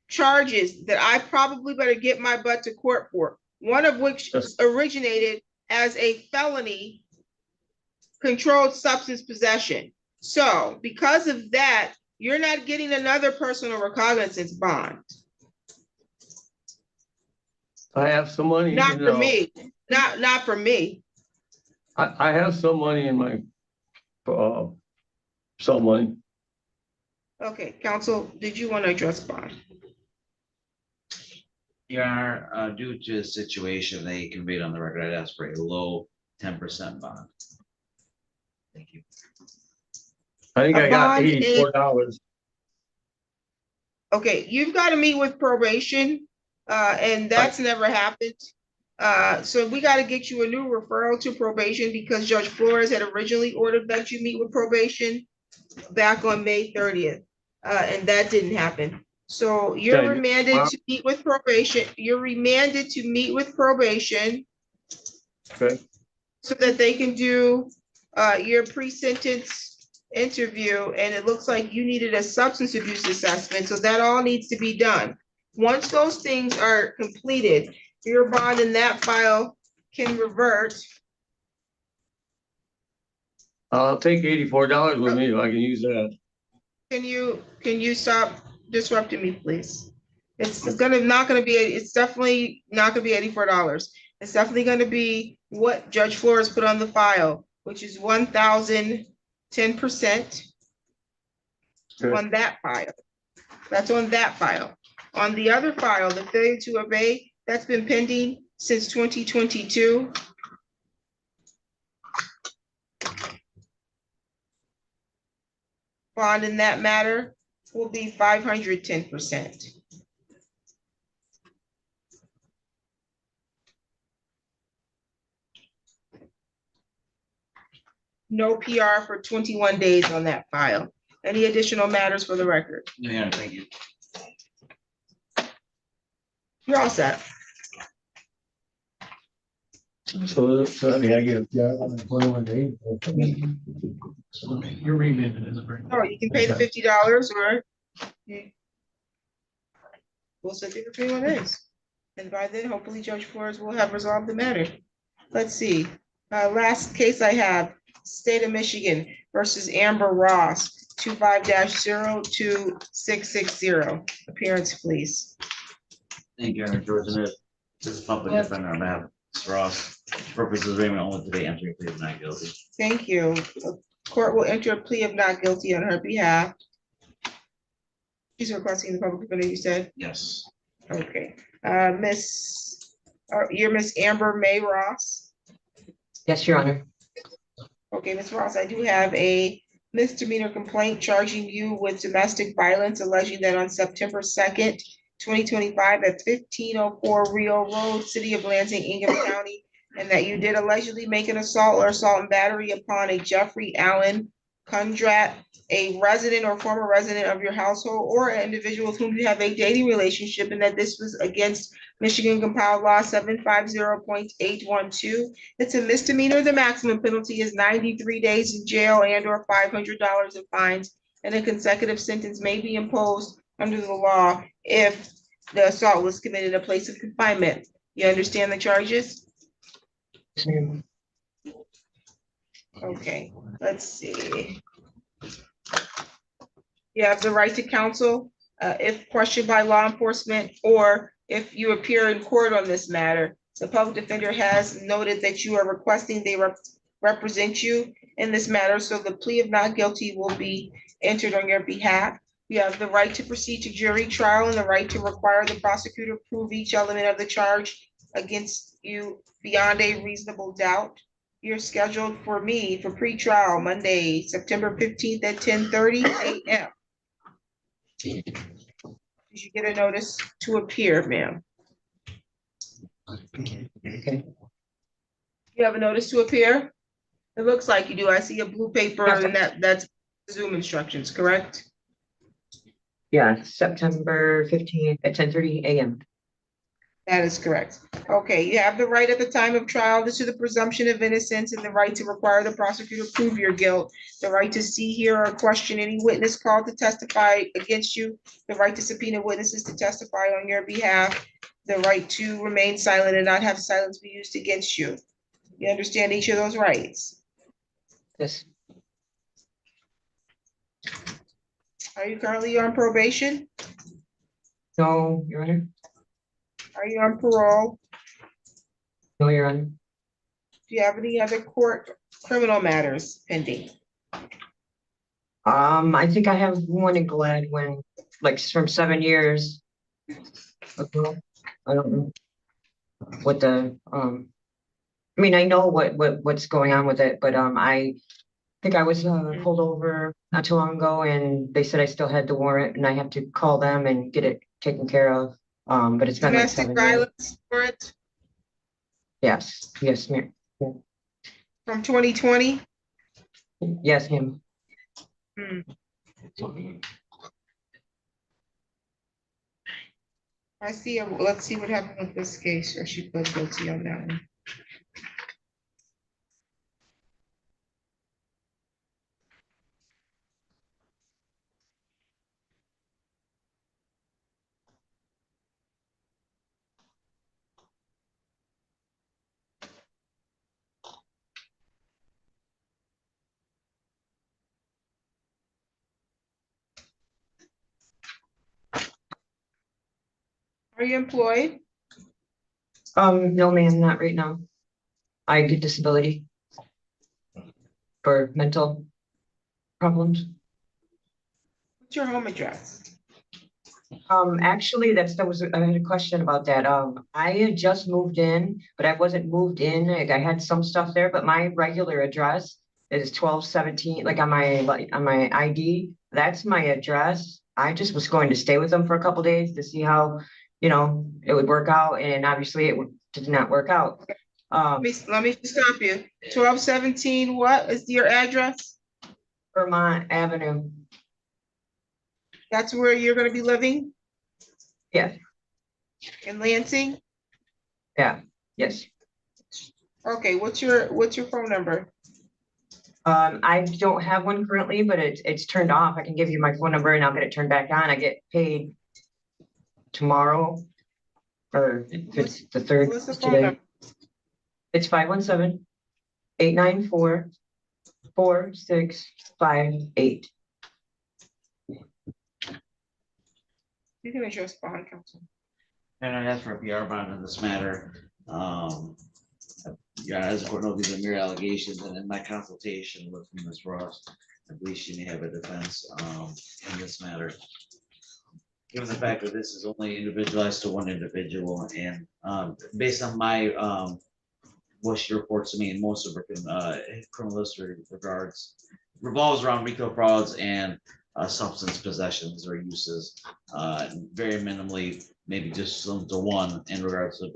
charges that I probably better get my butt to court for. One of which Yes. originated as a felony controlled substance possession. So because of that, you're not getting another personal recognizance bond. I have some money, Not you for know, me, not for me. I have some money in my, some money. Okay, counsel, did you want to address bond? Your Honor, due to the situation they conveyed on the record, I'd ask for a low 10% bond. Thank you. I think A I got bond is- $84. Okay, you've got to meet with probation, and that's never happened. So we got to get you a new referral to probation because Judge Flores had originally ordered that you meet with probation back on May 30th, and that didn't happen. So you're Okay. remanded to meet with probation. You're remanded to meet with probation Okay. so that they can do your pre-sentence interview, and it looks like you needed a substance abuse assessment, so that all needs to be done. Once those things are completed, your bond in that file can revert. I'll take $84 with me if I can use that. Can you stop disrupting me, please? It's definitely not gonna be $84. It's definitely gonna be what Judge Flores put on the file, which is 1,010% on that file. That's on that file. On the other file, the failure to obey, that's been pending since 2022. Bond in that matter will be 510%. No PR for 21 days on that file. Any additional matters for the record? No, Your Honor, thank you. You're all set. So I mean, I get, yeah, 21 days. You're remanded as a break. Oh, you can pay the $50 or we'll sit there for 21 days. And by then, hopefully Judge Flores will have resolved the matter. Let's see. Last case I have, State of Michigan versus Amber Ross, 25-02660. Appearance, please. Thank you, Your Honor. George Smith. This is public defender on behalf of Ms. Ross. Purposes of arraignment only today, entering plea of not guilty. Thank you. The court will enter a plea of not guilty on her behalf. She's requesting the public defender, you said? Yes. Okay. You're Miss Amber May Ross? Yes, Your Honor. Okay, Ms. Ross, I do have a misdemeanor complaint charging you with domestic violence, alleging that on September 2nd, 2025 at 1504 Rio Road, City of Lansing, Ingham County, and that you did allegedly make an assault or assault and battery upon a Jeffrey Allen Kundrat, a resident or former resident of your household, or an individual with whom you have a dating relationship, and that this was against Michigan compiled law 750.812. It's a misdemeanor. The maximum penalty is 93 days in jail and or $500 in fines, and a consecutive sentence may be imposed under the law if the assault was committed in a place of confinement. You understand the charges? Okay, let's see. You have the right to counsel if questioned by law enforcement or if you appear in court on this matter. The public defender has noted that you are requesting they represent you in this matter, so the plea of not guilty will be entered on your behalf. You have the right to proceed to jury trial and the right to require the prosecutor prove each element of the charge against you beyond a reasonable doubt. You're scheduled for me for pre-trial Monday, September 15th at 10:30 a.m. Did you get a notice to appear, ma'am? Okay. You have a notice to appear? It looks like you do. I see a blue paper and that's Zoom instructions, correct? Yeah, September 15th at 10:30 a.m. That is correct. Okay, you have the right at the time of trial to the presumption of innocence and the right to require the prosecutor prove your guilt, the right to see, hear, or question any witness called to testify against you, the right to subpoena witnesses to testify on your behalf, the right to remain silent and not have silence be used against you. You understand each of those rights? Yes. Are you currently on probation? No, Your Honor. Are you on parole? No, Your Honor. Do you have any other court criminal matters pending? I think I have one in Gladwin, like from 7 years ago. I don't know what the, I mean, I know what's going on with it, but, I think I was, pulled over not too long ago and they said I still had the warrant and I have to call them and get it taken care of. But it's been like Domestic 7 years. violence warrant Yes, ma'am. from 2020? Yes, ma'am. I see, let's see what happened with this case, or she pled guilty on that one. Are you employed? No, ma'am, not right now. I get disability for mental problems. What's your home address? Actually, that was, I had a question about that. I had just moved in, but I wasn't moved in. Like, I had some stuff there, but my regular address is 1217, like on my ID. That's my address. I just was going to stay with them for a couple days to see how, it would work out, and obviously did not work out. Let me stop you. 1217, what is your address? Vermont Avenue. That's where you're gonna be living? Yeah. In Lansing? Yeah, yes. Okay, what's your phone number? I don't have one currently, but it's turned off. I can give you my phone number and I'll get it turned back on. I get paid tomorrow, or if it's the third What's the phone today. number? It's 517-894-4658. You can address bond counsel. And I asked for a PR bond in this matter. Yeah, as the court knows, these are mere allegations, and in my consultation with Ms. Ross, I believe she may have a defense in this matter. Given the fact that this is only individualized to one individual, and based on my what she reports to me, and most of her criminal history revolves around retail frauds and substance possessions or uses, very minimally, maybe just some to one in regards to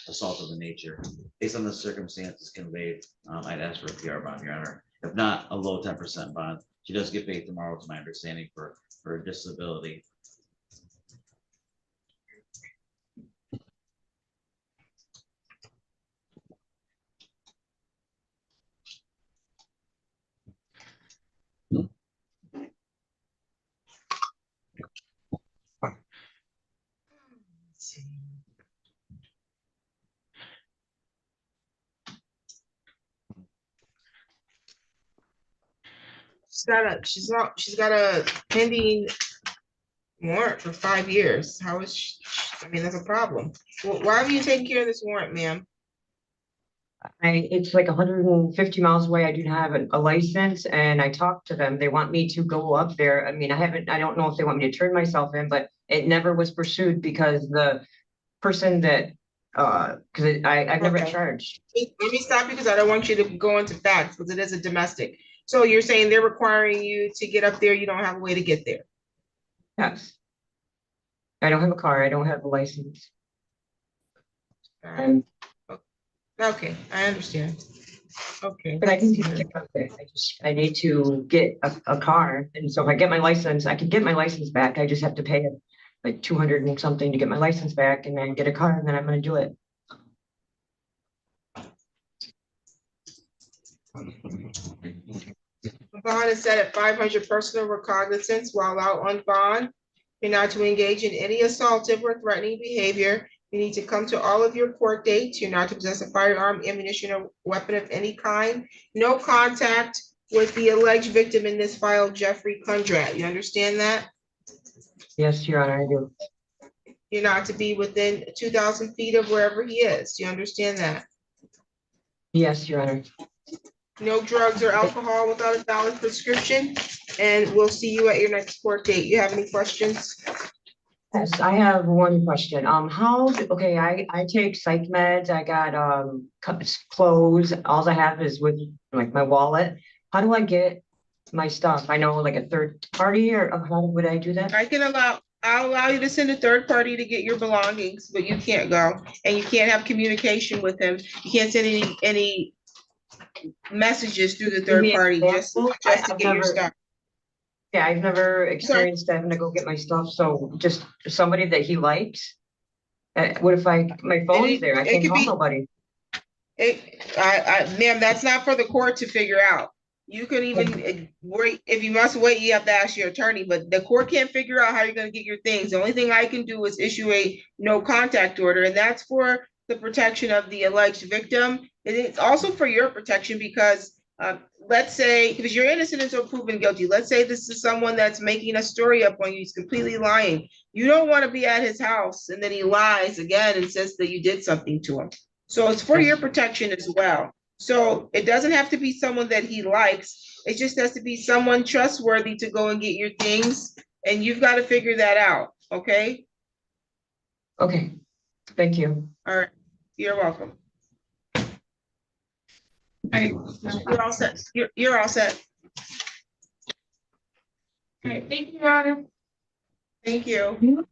assault of the nature. Based on the circumstances conveyed, I'd ask for a PR bond, Your Honor. If not, a low 10% bond. She does get paid tomorrow, to my understanding, for disability. She's got a pending warrant for 5 years. How is she? I mean, that's a problem. Why are you taking care of this warrant, ma'am? It's like 150 miles away. I do not have a license, and I talked to them. They want me to go up there. I mean, I don't know if they want me to turn myself in, but it never was pursued because the person that, because I've never Okay. charged. Let me stop you because I don't want you to go into facts because it is a domestic. So you're saying they're requiring you to get up there, you don't have a way to get there? Yes. I don't have a car. I don't have a license. And Okay, I understand. Okay. but I can get up there. I need to get a car. And so if I get my license, I can get my license back. I just have to pay like 200 and something to get my license back and then get a car and then I'm gonna do it. Bond is set at 500 personal recognizance while out on bond. You're not to engage in any assaultive or threatening behavior. You need to come to all of your court dates. You're not to possess a firearm, ammunition, or weapon of any kind. No contact with the alleged victim in this file, Jeffrey Kundrat. You understand that? Yes, Your Honor, I do. You're not to be within 2,000 feet of wherever he is. You understand that? Yes, Your Honor. No drugs or alcohol without a valid prescription. And we'll see you at your next court date. You have any questions? Yes, I have one question. Okay, I take psych meds. I got, clothes. All I have is with like my wallet. How do I get my stuff? I know like a third party or how would I do that? I'll allow you to send a third party to get your belongings, but you can't go and you can't have communication with him. You can't send any messages through the third party just to get your stuff. Yeah, I've never experienced having to go get my stuff. So just somebody that he likes. What if my phone's there? I can't call nobody. Ma'am, that's not for the court to figure out. You could even wait. If you must wait, you have to ask your attorney, but the court can't figure out how you're going to get your things. The only thing I can do is issue a no contact order, and that's for the protection of the alleged victim. And it's also for your protection because let's say, because you're innocent until proven guilty. Let's say this is someone that's making a story up on you. He's completely lying. You don't want to be at his house and then he lies again and says that you did something to him. So it's for your protection as well. So it doesn't have to be someone that he likes. It just has to be someone trustworthy to go and get your things. And you've got to figure that out. Okay? Okay. Thank you. All right. You're welcome. All right. You're all set. You're all set. All right, thank you, Your Honor. Thank you.